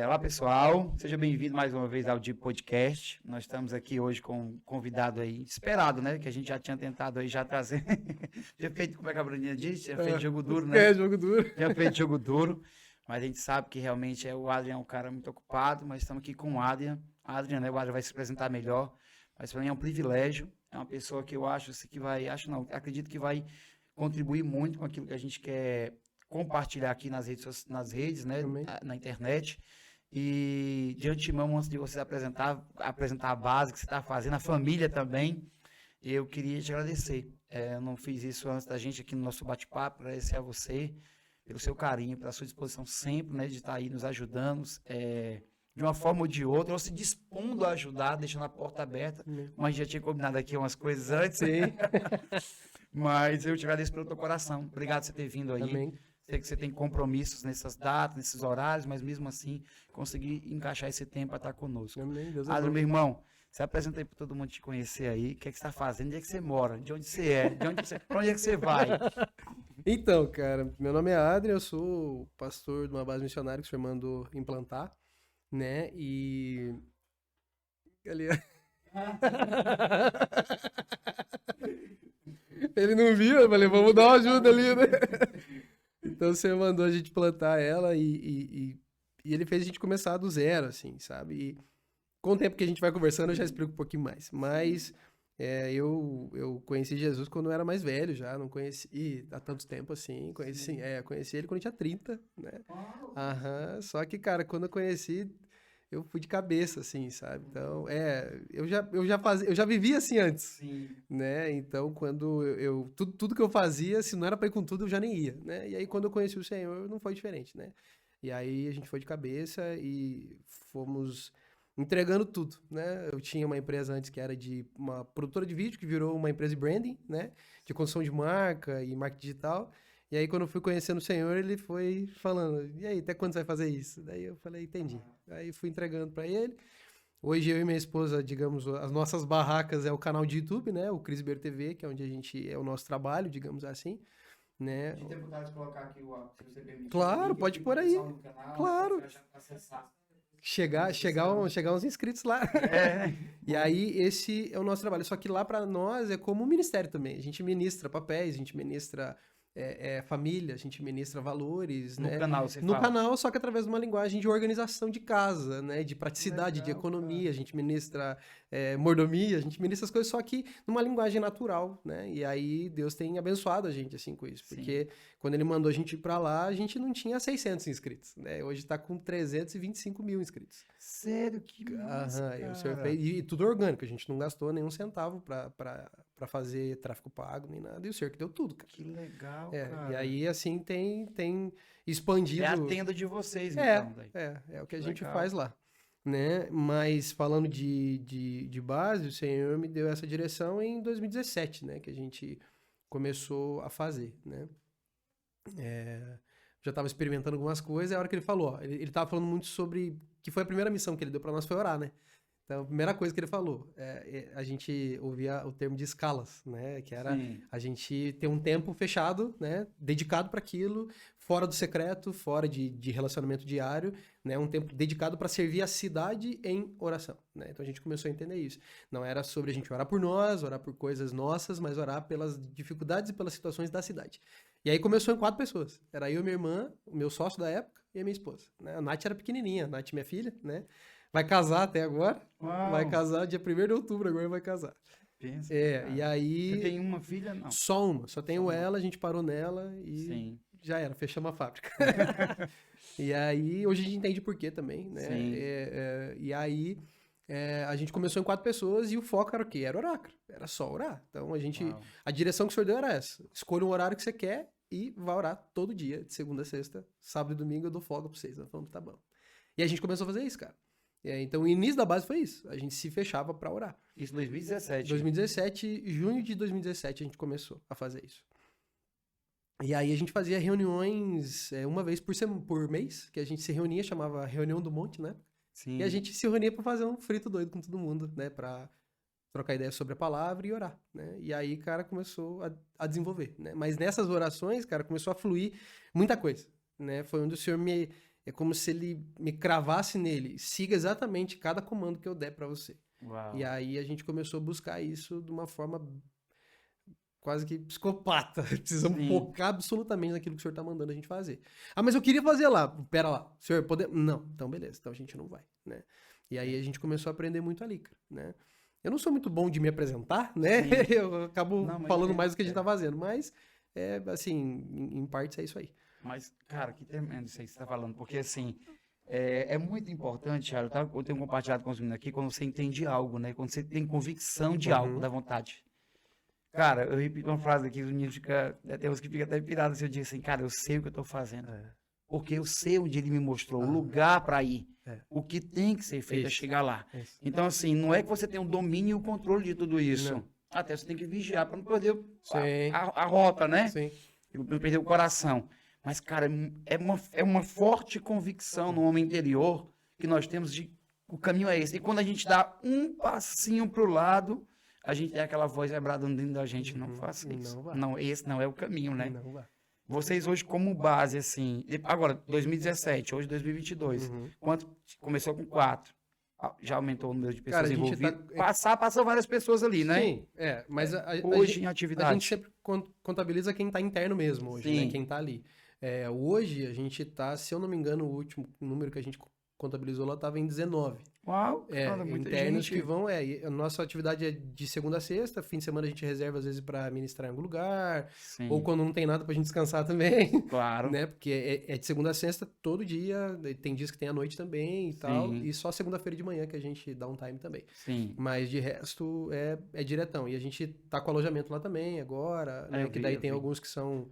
Olá, pessoal. Seja bem-vindo mais uma vez ao Deep Podcast. Nós estamos aqui hoje com um convidado aí, esperado, né? Que a gente já tinha tentado aí já trazer. Já feito, como é que a Bruninha disse? Já feito jogo duro, né? Jogo duro. Já feito jogo duro. Mas a gente sabe que realmente o Adrian é um cara muito ocupado, mas estamos aqui com o Adrian. Adrian, né? O Adrian vai se apresentar melhor. Mas para mim é um privilégio. É uma pessoa que eu acho assim, que vai... Acho não, acredito que vai contribuir muito com aquilo que a gente quer compartilhar aqui nas redes, né, na internet. E de antemão, antes de você apresentar a base que você está fazendo, a família também, eu queria te agradecer. Eu não fiz isso antes da gente aqui no nosso bate-papo, agradecer a você pelo seu carinho, pela sua disposição sempre, né, de estar aí nos ajudando, de uma forma ou de outra, ou se dispondo a ajudar, deixando a porta aberta, como a gente já tinha combinado aqui umas coisas antes. Mas eu te agradeço pelo teu coração. Obrigado por você ter vindo aí. Amém. Sei que você tem compromissos nessas datas, nesses horários, mas mesmo assim, conseguir encaixar esse tempo para estar conosco. Amém. Deus Adrian, meu irmão, se apresenta aí para todo mundo te conhecer aí. O que é que você está fazendo? Onde é que você mora? De onde você é? Para onde é que você vai? Então, cara, meu nome é Adrian, eu sou pastor de uma base missionária que o senhor mandou implantar, né? E... Ali... Ele não viu, eu falei, vamos dar uma ajuda ali, né? Então o senhor mandou a gente plantar ela e ele fez a gente começar do zero, assim, sabe? E com o tempo que a gente vai conversando, eu já explico um pouquinho mais. Mas eu conheci Jesus quando eu era mais velho já, não conheci há tanto tempo assim. Conheci ele quando eu tinha 30, né? Só que, cara, quando eu conheci, eu fui de cabeça, assim, sabe? Então, eu já vivia assim antes, né? Então, quando tudo que eu fazia, se não era pra ir com tudo, eu já nem ia, né? E aí, quando eu conheci o Senhor, não foi diferente, né? E aí, a gente foi de cabeça e fomos entregando tudo, né? Eu tinha uma empresa antes que era de uma produtora de vídeo, que virou uma empresa de branding, né? De construção de marca e marketing digital. E aí, quando eu fui conhecendo o Senhor, ele foi falando, e aí, até quando você vai fazer isso? Daí eu falei, entendi. Aí fui entregando para ele. Hoje eu e minha esposa, digamos, as nossas barracas é o canal de YouTube, né? O Crisber TV, que é onde a gente é o nosso trabalho, digamos assim, né? A gente tem vontade de colocar aqui se você permitir. Claro, pode pôr aí. Canal, claro. Chegar uns inscritos lá. E aí, esse é o nosso trabalho. Só que lá para nós é como um ministério também. A gente ministra papéis, a gente ministra família, a gente ministra valores, no né? Canal, você no fala. canal, só que através de uma linguagem de organização de casa, né? De praticidade, de economia, cara. A gente ministra mordomia, a gente ministra as coisas, só que numa linguagem natural, né? E aí Deus tem abençoado a gente, assim, com isso. Porque quando ele mandou a gente ir pra lá, a gente não tinha 600 inscritos, né? Hoje tá com 325 mil inscritos. Sério? Que massa, cara. E tudo orgânico, a gente não gastou nenhum centavo pra fazer tráfego pago, nem nada. E o senhor que deu tudo, cara. Que legal, cara. E aí, assim, tem expandido... É a tenda de vocês, então. Daí. É o que a gente faz lá, né? Mas falando de base, o Senhor me deu essa direção em 2017, né? Que a gente começou a fazer, né? Já estava experimentando algumas coisas, e a hora que ele falou, ó, ele estava falando muito sobre... Que foi a primeira missão que ele deu para nós, foi orar, né? Então, a primeira coisa que ele falou, a gente ouvia o termo de escalas, né? Que era a gente ter um tempo fechado, né? Dedicado para aquilo, fora do secreto, fora de relacionamento diário, né? Um tempo dedicado para servir a cidade em oração, né? Então, a gente começou a entender isso. Não era sobre a gente orar por nós, orar por coisas nossas, mas orar pelas dificuldades e pelas situações da cidade. E aí começou em 4 pessoas. Era eu, minha irmã, o meu sócio da época e a minha esposa, né? A Nath era pequenininha, a Nath, minha filha, né? Vai casar até agora. Uau. Vai casar dia 1º de outubro, agora vai casar. Pensa, e aí... Você tem uma filha? Não. Só uma. Só tenho ela, a gente parou nela e já era, fechamos a fábrica. E aí, hoje a gente entende por quê também, né? E aí, a gente começou em 4 pessoas e o foco era o quê? Era orar, cara. Era só orar. Então, a direção que o senhor deu era essa. Escolha um horário que você quer e vá orar todo dia, de segunda a sexta. Sábado e domingo eu dou folga pra vocês. Nós falamos, tá bom. E a gente começou a fazer isso, cara. Então, o início da base foi isso. A gente se fechava pra orar. Isso em 2017. 2017, junho de 2017, a gente começou a fazer isso. E aí a gente fazia reuniões uma vez por mês, que a gente se reunia, chamava Reunião do Monte, né? Sim. E a gente se reunia pra fazer um frito doido com todo mundo, né? Pra trocar ideia sobre a palavra e orar, né? E aí, cara, começou a desenvolver, né? Mas nessas orações, cara, começou a fluir muita coisa, né? Foi onde o Senhor me é como se ele me cravasse nele. Siga exatamente cada comando que eu der pra você. Uau. E aí a gente começou a buscar isso de uma forma quase que psicopata. Precisamos Sim. focar absolutamente naquilo que o senhor tá mandando a gente fazer. Ah, mas eu queria fazer lá. Pera lá. Senhor, podemos? Não. Então, beleza. Então a gente não vai, né? E aí a gente começou a aprender muito ali, cara, né? Eu não sou muito bom de me apresentar, né? Sim. Eu acabo Não, mas falando entendo, mais do que a gente é. tá fazendo. Mas, assim, em partes é isso aí. Mas, cara, que tremendo isso aí que você está falando, porque assim, é muito importante, Thiago, tá? Eu tenho compartilhado com os meninos aqui, quando você entende algo, né? Quando você tem convicção de algo, Uhum. da vontade. Cara, eu repito uma frase aqui, os meninos ficam, tem uns que ficam até pirados se eu digo assim, cara, eu sei o que eu estou fazendo. É. Porque eu sei onde ele me mostrou, o Ah. lugar para ir, É. o que tem que ser feito é Isso. chegar lá. Isso. Então, assim, não é que você tem o domínio e o controle de tudo isso. Não. Até você tem que vigiar para não perder Sim. a rota, né? Sim. E não perder o coração. Mas, cara, é uma forte convicção no homem interior que nós temos de o caminho é esse. E quando a gente dá um passinho pro lado, a gente tem aquela voz vibrando dentro da gente. Não faça isso. Não vai. Não, esse não é o caminho, né? Não vai. Vocês hoje como base, assim, agora, 2017, hoje 2022, Uhum. quanto começou com 4, já aumentou o número de pessoas Cara, a gente envolvidas, passam várias pessoas ali, né? Sim, mas Hoje em a atividade. gente sempre contabiliza quem tá interno mesmo hoje, Sim. né? Quem tá ali. Hoje a gente tá, se eu não me engano, o último número que a gente contabilizou lá tava em 19. Uau, cara, muita Internos gente. que vão, e a nossa atividade é de segunda a sexta, fim de semana a gente reserva às vezes para ministrar em algum lugar, Sim, ou quando não tem nada pra gente descansar também, claro. né? Porque é de segunda a sexta todo dia, tem dias que tem à noite também e tal, Sim. e só segunda-feira de manhã que a gente dá um time também. Sim. Mas de resto é diretão. E a gente tá com alojamento lá também agora, né? eu Que vi, daí eu tem vi. alguns que são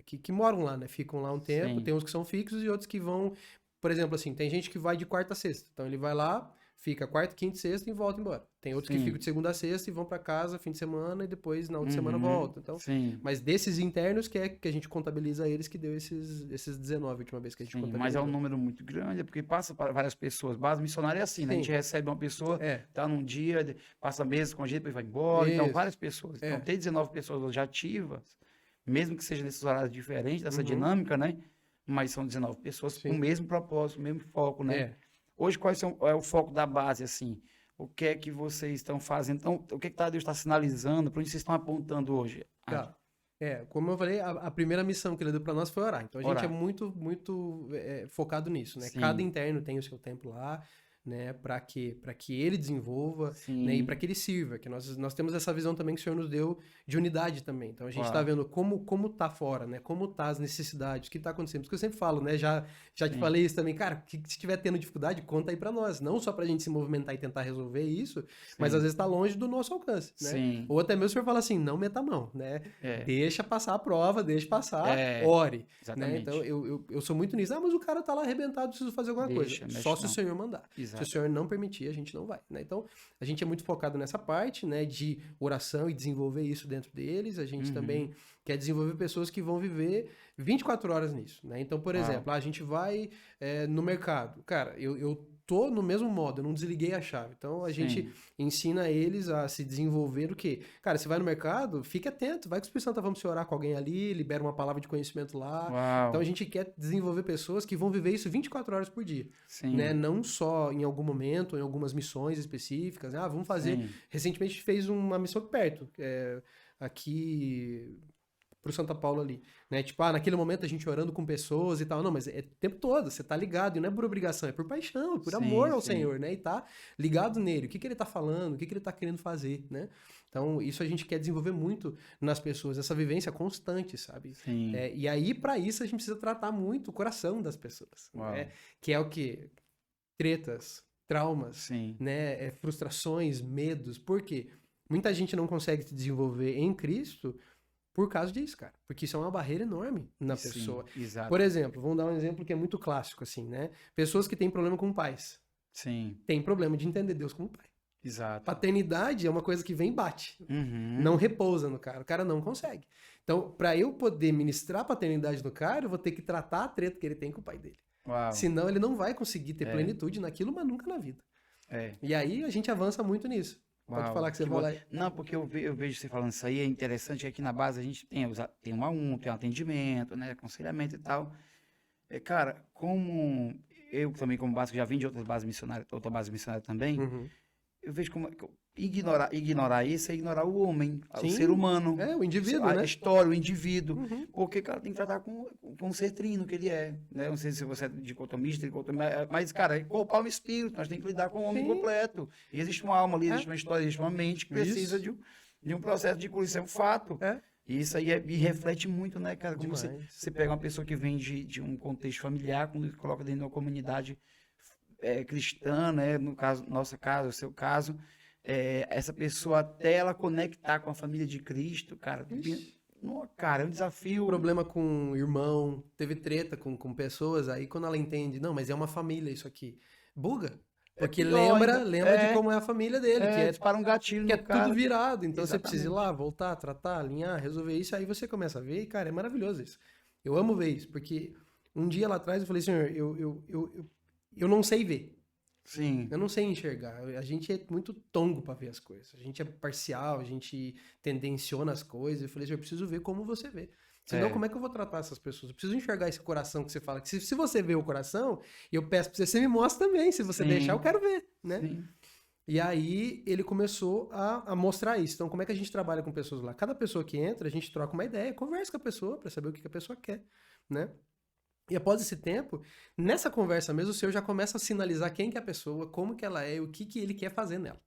que moram lá, né? Ficam lá um tempo, Sim. tem uns que são fixos e outros que vão. Por exemplo, assim, tem gente que vai de quarta a sexta. Então ele vai lá, fica quarta, quinta e sexta e volta embora. Tem outros que Sim. ficam de segunda a sexta e vão pra casa fim de semana e depois na outra semana Uhum. volta. Então, Sim. mas desses internos que a gente contabiliza eles que deu esses 19 a última vez que a gente Sim, contabilizou. mas é um número muito grande, porque passa para várias pessoas. Base missionária é assim, né? A gente Sim. recebe uma pessoa, É. tá num dia, passa meses com a gente, depois vai embora. Então, Isso. várias pessoas. Então, É. ter 19 pessoas hoje ativas, mesmo que seja nesses horários diferentes dessa Uhum. dinâmica, né? Mas são 19 pessoas com Sim. o mesmo propósito, o mesmo foco, né? É. Hoje, qual é o foco da base, assim? O que é que vocês estão fazendo? Então, o que Deus está sinalizando? Para onde vocês estão apontando hoje? Tá. Como eu falei, a primeira missão que ele deu para nós foi orar. Então a gente Orar. é muito, muito focado nisso, né? Sim. Cada interno tem o seu tempo lá, né? Para que ele desenvolva, Sim. né? E para que ele sirva. Que nós temos essa visão também que o Senhor nos deu de unidade também. Então a gente Uau. está vendo como tá fora, né? Como tá as necessidades, o que tá acontecendo. Porque eu sempre falo, né? Já te Sim. falei isso também, cara. Se estiver tendo dificuldade, conta aí para nós. Não só para a gente se movimentar e tentar resolver isso, mas às vezes está longe do nosso alcance, né? Sim. Ou até mesmo o Senhor fala assim, não meta a mão, né? É. Deixa passar a prova, deixa passar, É, ore. Né? exatamente. Então eu sou muito nisso. Ah, mas o cara tá lá arrebentado, preciso fazer alguma Deixa, coisa. mexe Só se não. o Senhor mandar. Exato. Se o Senhor não permitir, a gente não vai. Né? Então, a gente é muito focado nessa parte, né? De oração e desenvolver isso dentro deles. A gente Uhum. também quer desenvolver pessoas que vão viver 24 horas nisso. Né? Então, por Uau. exemplo, a gente vai no mercado. Cara, eu tô no mesmo modo, eu não desliguei a chave. Então, a gente Sim. ensina eles a se desenvolver o quê? Cara, você vai no mercado, fique atento, vai com o Espírito Santo, vamos orar com alguém ali, libera uma palavra de conhecimento lá. Uau. Então a gente quer desenvolver pessoas que vão viver isso 24 horas por dia, Sim. né? Não só em algum momento, em algumas missões específicas. Ah, vamos fazer. Sim. Recentemente a gente fez uma missão aqui perto, aqui pro Santa Paula ali, né? Tipo, naquele momento a gente orando com pessoas e tal. Não, mas é o tempo todo, você tá ligado, e não é por obrigação, é por paixão, é por Sim, amor ao sim. Senhor, né? E tá ligado nele, o que ele tá falando, o que ele tá querendo fazer, né? Então, isso a gente quer desenvolver muito nas pessoas, essa vivência constante, sabe? Sim. E aí, para isso, a gente precisa tratar muito o coração das pessoas, Uau. né? Que é o quê? Tretas, traumas, Sim. né? Frustrações, medos. Por quê? Muita gente não consegue se desenvolver em Cristo por causa disso, cara. Porque isso é uma barreira enorme na Sim, pessoa. exato. Por exemplo, vamos dar um exemplo que é muito clássico, assim, né? Pessoas que têm problema com pais. Sim, Têm problema de entender Deus como pai. exato. Paternidade é uma coisa que vem e bate. Uhum. Não repousa no cara. O cara não consegue. Então, para eu poder ministrar a paternidade no cara, eu vou ter que tratar a treta que ele tem com o pai dele. Uau. Senão ele não vai conseguir ter É. plenitude naquilo, mas nunca na vida. É. E aí a gente avança muito nisso. Pode Uau, falar que você que vai bom. lá. Não, porque eu vejo você falando isso aí, é interessante que aqui na base a gente tem um a um, tem um atendimento, né, aconselhamento e tal. Cara, como eu também, como básico, já vim de outras bases missionárias, outra base missionária também, Uhum. eu vejo como ignorar isso é ignorar o homem, o ser Sim, humano, o indivíduo, a né? história, o indivíduo. Uhum. Porque, cara, tem que tratar com o ser trino que ele é. Né? Não sei se você é dicotomista, mas, cara, é culpar o espírito, nós temos que lidar com o homem Sim. completo. E existe uma alma ali, É. existe uma história, existe uma mente que precisa Isso. de um processo de cura, isso é um fato. É. E isso aí e reflete muito, né, cara? Como você, Demais. você pega uma pessoa que vem de um contexto familiar, quando coloca dentro de uma comunidade cristã, né? No caso, nosso caso, o seu caso, essa pessoa até ela conectar com a família de Cristo, cara, Ixi. cara, é um desafio. Problema com o irmão, teve treta com pessoas, aí quando ela entende, não, mas é uma família isso aqui. Buga. Porque pior ainda. lembra de como é a família dele, dispara um gatilho que é no cara. tudo virado. Então você precisa ir Exatamente. lá, voltar, tratar, alinhar, resolver isso. Aí você começa a ver e, cara, é maravilhoso isso. Eu amo ver isso, porque um dia lá atrás eu falei, senhor, eu não sei ver. Sim. Eu não sei enxergar. A gente é muito tongo pra ver as coisas. A gente é parcial, a gente tendenciona as coisas. Eu falei, senhor, eu preciso ver como você vê. Senão, como é que eu vou tratar essas pessoas? Eu preciso enxergar esse coração que você fala. Que se você vê o coração, eu peço pra você, você me mostra também. Se você Sim. deixar, eu quero ver, né? Sim. E aí ele começou a mostrar isso. Então, como é que a gente trabalha com pessoas lá? Cada pessoa que entra, a gente troca uma ideia, conversa com a pessoa para saber o que a pessoa quer, né? E após esse tempo, nessa conversa mesmo, o senhor já começa a sinalizar quem que é a pessoa, como que ela é e o que ele quer fazer nela.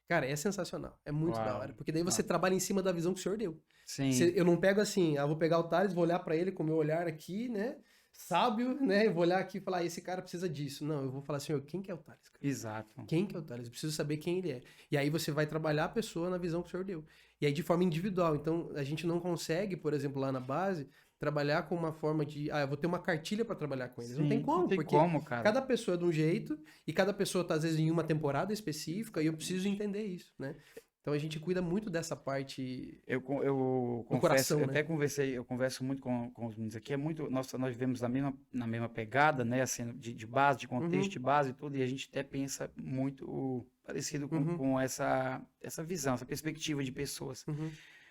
Cara, é sensacional. É muito da hora. Porque daí você trabalha em cima da visão que o senhor deu. Sim. Eu não pego assim, vou pegar o Thales, vou olhar para ele com o meu olhar aqui, né? Sábio, né? Eu vou olhar aqui e falar, esse cara precisa disso. Não, eu vou falar assim, quem que é o Thales? Cara? Exato. Quem que é o Thales? Eu preciso saber quem ele é. E aí você vai trabalhar a pessoa na visão que o senhor deu. E aí de forma individual. Então, a gente não consegue, por exemplo, lá na base, trabalhar com uma forma de, eu vou ter uma cartilha para trabalhar com eles. Sim, não tem como, porque cara. Cada pessoa é de um jeito e cada pessoa tá às vezes em uma temporada específica e eu preciso entender isso, né? Então a gente cuida muito dessa parte eu do confesso, coração, eu né? até conversei, eu converso muito com os meninos aqui, nós vivemos na mesma pegada, né, assim, de base, de contexto, de base e tudo, e a gente até pensa muito parecido com essa visão, essa perspectiva de pessoas.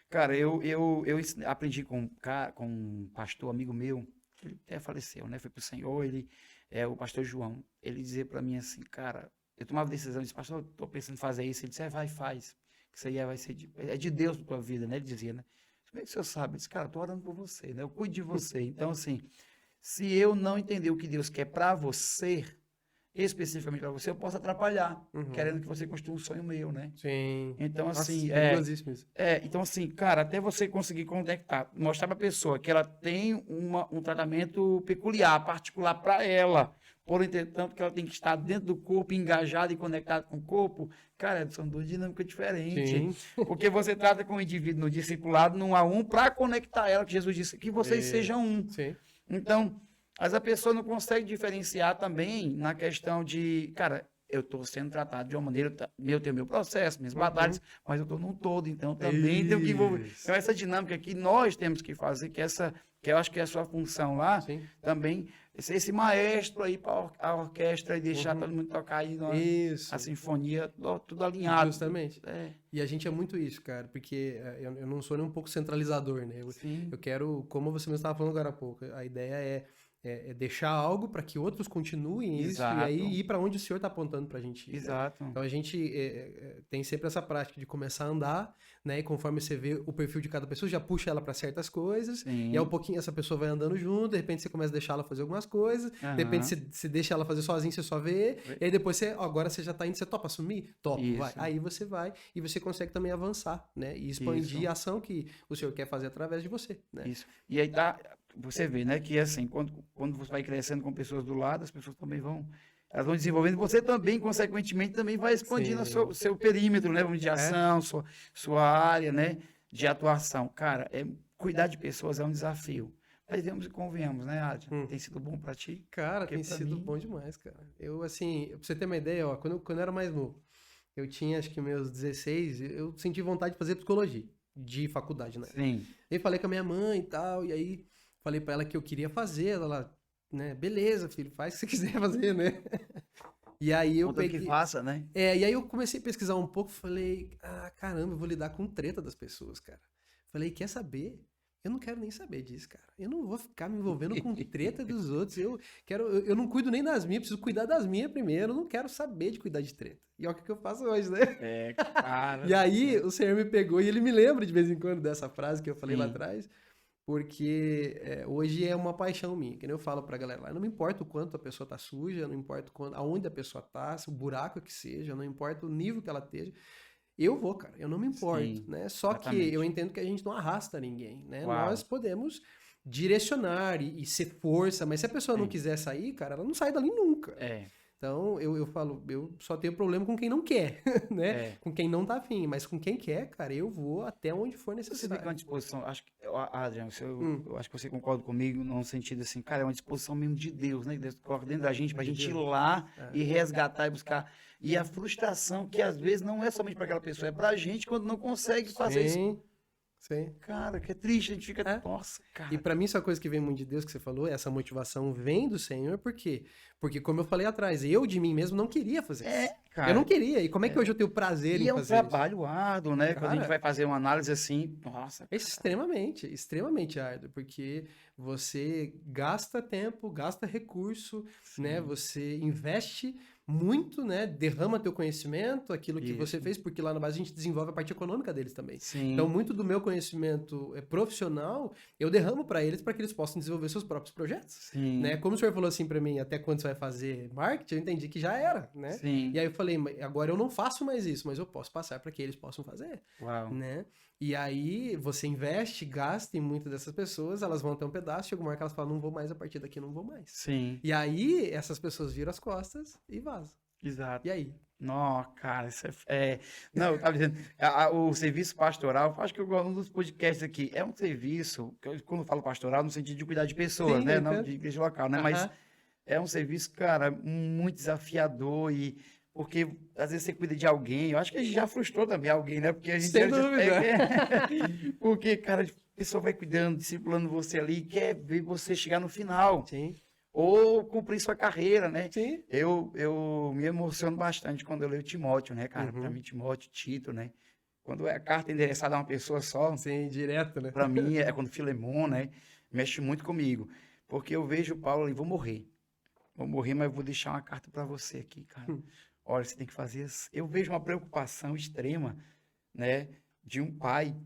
Cara, eu aprendi com um pastor amigo meu, ele até faleceu, né, foi pro Senhor, ele é o pastor João, ele dizia para mim assim, cara, eu tomava decisão, eu disse, pastor, eu tô pensando em fazer isso, ele disse, vai, faz. Isso aí vai ser de Deus para tua vida, né? Ele dizia, né? Como é que o senhor sabe? Eu disse, cara, eu tô orando por você, né? Eu cuido de você. Então, assim, se eu não entender o que Deus quer para você, especificamente para você, eu posso atrapalhar, querendo que você construa um sonho meu, né? Sim. Então, Nossa, assim, perigosíssimo isso. então, assim, cara, até você conseguir conectar, mostrar para a pessoa que ela tem um tratamento peculiar, particular para ela, porém, entretanto, que ela tem que estar dentro do corpo, engajada e conectada com o corpo, cara, são duas dinâmicas diferentes. Sim. Porque você trata com o indivíduo no discipulado, num a um, para conectar ela, que Jesus disse, que vocês sejam um. Sim. Então, mas a pessoa não consegue diferenciar também na questão de, cara, eu estou sendo tratado de uma maneira, eu tenho meu processo, minhas batalhas, mas eu estou num todo, então também tenho que envolver. Então, essa dinâmica que nós temos que fazer, que eu acho que é a sua função lá, também, ser esse maestro aí para a orquestra e deixar todo mundo tocar aí a sinfonia, tudo alinhado. Justamente. E a gente é muito isso, cara, porque eu não sou nem um pouco centralizador, né? Eu quero, como você mesmo estava falando agora há pouco, a ideia é deixar algo para que outros continuem isso e aí ir para onde o senhor está apontando para a gente ir. Exato. Né? Então a gente tem sempre essa prática de começar a andar, né? E conforme você vê o perfil de cada pessoa, já puxa ela para certas coisas. E aí um pouquinho essa pessoa vai andando junto, de repente você começa a deixar ela fazer algumas coisas, de repente você deixa ela fazer sozinha, você só vê, e aí depois agora você já tá indo, você topa assumir? Topa, vai. Aí você vai e você consegue também avançar, né? E expandir a ação que o senhor quer fazer através de você, né? Isso. E aí você vê, né, que assim, quando você vai crescendo com pessoas do lado, as pessoas também elas vão desenvolvendo, você também, consequentemente, também vai expandindo o seu perímetro, né, de ação, sua área, né, de atuação. Cara, cuidar de pessoas é um desafio. Mas vamos e convenhamos, né, Adrian? Tem sido bom pra ti? Cara, tem sido bom demais, cara. Eu, assim, pra você ter uma ideia, ó, quando eu era mais novo, eu tinha, acho que meus 16, eu senti vontade de fazer psicologia, de faculdade, né? Sim. Aí falei com a minha mãe e tal, e aí falei pra ela que eu queria fazer, ela, né, beleza, filho, faz o que você quiser fazer, né? E aí eu peguei... que faça, né? E aí eu comecei a pesquisar um pouco, falei, caramba, eu vou lidar com treta das pessoas, cara. Falei, quer saber? eu não quero nem saber disso, cara. Eu não vou ficar me envolvendo com treta dos outros. Eu não cuido nem das minhas, preciso cuidar das minhas primeiro. Eu não quero saber de cuidar de treta. E é o que eu faço hoje, né? Cara. E aí o Senhor me pegou e ele me lembra de vez em quando dessa frase que eu falei lá atrás, porque hoje é uma paixão minha. Que nem eu falo pra galera lá, não me importa o quanto a pessoa tá suja, não importa aonde a pessoa tá, se o buraco que seja, não importa o nível que ela esteja. Eu vou, cara, eu não me importo, né? Só que eu entendo que a gente não arrasta ninguém, né? Nós podemos direcionar e ser força, mas se a pessoa não quiser sair, cara, ela não sai dali nunca. Então, eu falo, eu só tenho problema com quem não quer, né? Com quem não tá afim, mas com quem quer, cara, eu vou até onde for necessário. Você vê que é uma disposição, acho que, Adriano, eu acho que você concorda comigo num sentido assim, cara, é uma disposição mesmo de Deus, né? Deus coloca dentro da gente pra gente ir lá e resgatar e buscar. E a frustração que às vezes não é somente para aquela pessoa, é pra gente quando não consegue fazer isso. Sim. Cara, que é triste, a gente fica, nossa, cara. E pra mim, essa coisa que vem muito de Deus, que você falou, essa motivação vem do Senhor, por quê? Porque, como eu falei atrás, eu de mim mesmo não queria fazer isso. Cara. Eu não queria. E como é que hoje eu tenho prazer em fazer isso? E é um trabalho árduo, né? Cara, quando a gente vai fazer uma análise assim, nossa. É extremamente árduo, porque você gasta tempo, gasta recurso, né? Você investe muito, né? Derrama teu conhecimento, aquilo que você fez, porque lá na base a gente desenvolve a parte econômica deles também. Então, muito do meu conhecimento profissional, eu derramo para eles para que eles possam desenvolver seus próprios projetos, né? Como o senhor falou assim para mim, até quando você vai fazer marketing, eu entendi que já era, né? E aí eu falei, agora eu não faço mais isso, mas eu posso passar para que eles possam fazer, né? E aí você investe, gasta em muitas dessas pessoas, elas vão ter um pedaço, chega uma hora que elas falam, não vou mais, a partir daqui não vou mais. E aí essas pessoas viram as costas e vazam. Exato. E aí? Não, cara, isso Não, eu tava dizendo, o serviço pastoral, acho que eu gosto dos podcasts aqui, é um serviço, quando eu falo pastoral, no sentido de cuidar de pessoas, né? Não de igreja local, né? Mas é um serviço, cara, muito desafiador porque às vezes você cuida de alguém, eu acho que a gente já frustrou também alguém, né? Porque a gente... Sem dúvida. Porque, cara, a pessoa vai cuidando, discipulando você ali e quer ver você chegar no final. Ou cumprir sua carreira, né? Eu me emociono bastante quando eu leio Timóteo, né, cara? Pra mim, Timóteo, Tito, né? Quando é a carta endereçada a uma pessoa só... direto, né? Pra mim, é quando Filemon, né? Mexe muito comigo. Porque eu vejo Paulo ali, vou morrer, mas vou deixar uma carta pra você aqui, cara. Olha, você tem que fazer isso. Eu vejo uma preocupação extrema, né? De um pai...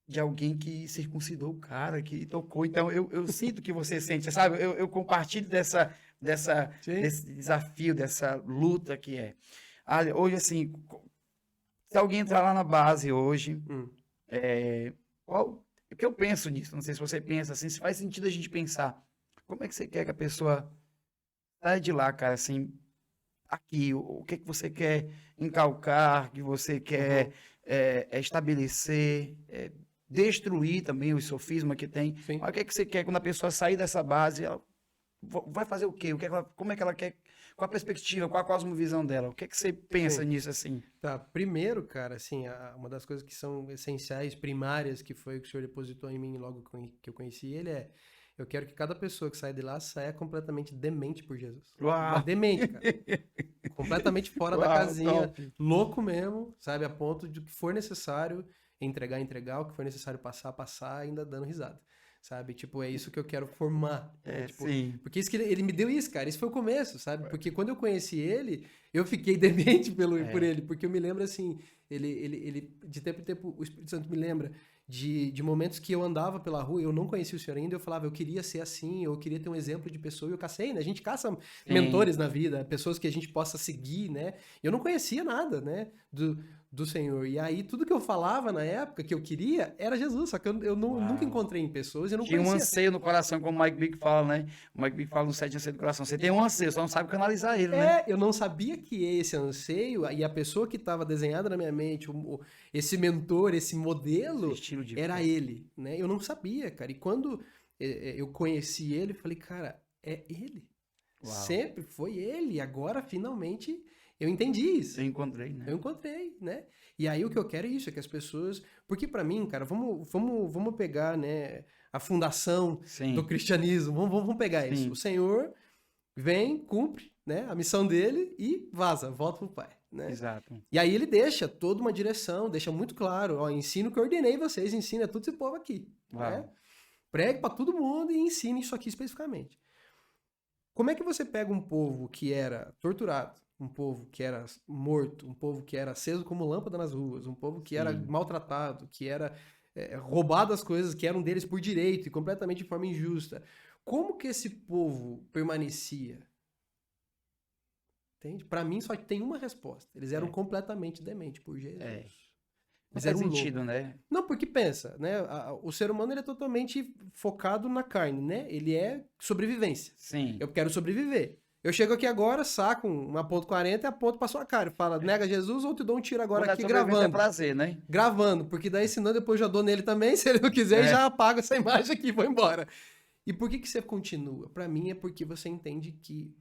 de alguém que circuncidou o cara, que tocou. Então, eu sinto que você sente, sabe? Eu compartilho desse desafio, dessa luta que é. Olha, hoje, assim, se alguém entrar lá na base hoje, o que eu penso nisso? Não sei se você pensa assim, se faz sentido a gente pensar, como é que você quer que a pessoa saia de lá, cara, assim, aqui, o que você quer encalcar, que você quer estabelecer, destruir também o sofisma que tem. O que é que você quer quando a pessoa sair dessa base? Ela vai fazer o quê? Como é que ela quer? Qual a perspectiva? Qual a cosmovisão dela? O que é que você pensa nisso assim? Tá, primeiro, cara, assim, uma das coisas que são essenciais, primárias, que foi o que o senhor depositou em mim logo que eu conheci ele eu quero que cada pessoa que saia de lá saia completamente demente por Jesus. Demente, cara. Completamente fora da casinha, louco mesmo, sabe? A ponto de que for necessário entregar, o que for necessário passar, ainda dando risada, sabe? Tipo, é isso que eu quero formar. Porque isso que ele me deu isso, cara. Isso foi o começo, sabe? Porque quando eu conheci ele, eu fiquei demente por ele. Porque eu me lembro, assim, ele de tempo em tempo, o Espírito Santo me lembra de momentos que eu andava pela rua, eu não conhecia o Senhor ainda, eu falava, eu queria ser assim, eu queria ter um exemplo de pessoa, e eu cacei, né? A gente caça mentores na vida, pessoas que a gente possa seguir, né? Eu não conhecia nada, né? Do Senhor. E aí, tudo que eu falava na época que eu queria era Jesus, só que eu nunca encontrei em pessoas, eu não conhecia. Tinha um anseio no coração, como o Mike Big fala, né? O Mike Big fala no 7 anseio do coração. Você tem um anseio, só não sabe canalizar ele, né? Eu não sabia que esse anseio, e a pessoa que estava desenhada na minha mente, esse mentor, esse modelo, era ele, né? Eu não sabia, cara. E quando eu conheci ele, eu falei, cara, é ele. Sempre foi ele. Agora, finalmente... eu entendi isso. Eu encontrei, né? Eu encontrei, né? E aí o que eu quero é isso, é que as pessoas... porque pra mim, cara, vamos pegar, né, a fundação do cristianismo. Vamos pegar isso. O Senhor vem, cumpre, né, a missão dele e vaza, volta pro Pai. né? Exato. E aí ele deixa toda uma direção, deixa muito claro, ó, ensino que eu ordenei vocês, ensina tudo esse povo aqui, né? Uau. Pregue para todo mundo e ensine isso aqui especificamente. Como é que você pega um povo que era torturado, um povo que era morto, um povo que era aceso como lâmpada nas ruas, um povo que era Sim. maltratado, que era roubado as coisas que eram deles por direito e completamente de forma injusta? Como que esse povo permanecia? Entende? Para mim só tem uma resposta. Eles eram completamente dementes por Jesus. É. Não Eles faz eram sentido, loucos. né? Não, porque pensa, né? O ser humano ele é totalmente focado na carne, né? Ele é sobrevivência. Sim. Eu quero sobreviver. Eu chego aqui agora, saco uma ponto 40 e aponto pra sua cara. Fala, nega Jesus ou te dou um tiro agora Quando a aqui sobrevivência é gravando. prazer, né? Gravando, porque daí senão depois eu já dou nele também, se ele não quiser, É. já apaga essa imagem aqui e vou embora. E por que você continua? Pra mim é porque você entende que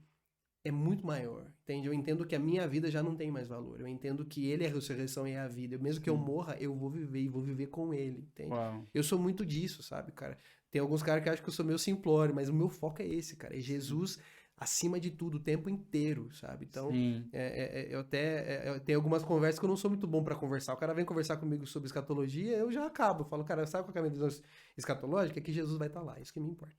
é muito maior, entende? Eu entendo que a minha vida já não tem mais valor. Eu entendo que ele é a ressurreição e é a vida. Mesmo que eu morra, eu vou viver e vou viver com ele, entende? Uau. Eu sou muito disso, sabe, cara? Tem alguns caras que acham que eu sou meio simplório, mas o meu foco é esse, cara. É Jesus acima de tudo, o tempo inteiro, sabe? Então, Sim. eu tenho algumas conversas que eu não sou muito bom pra conversar. O cara vem conversar comigo sobre escatologia, eu já acabo. Eu falo, cara, sabe qual é a minha visão escatológica? É que Jesus vai estar lá, isso que me importa.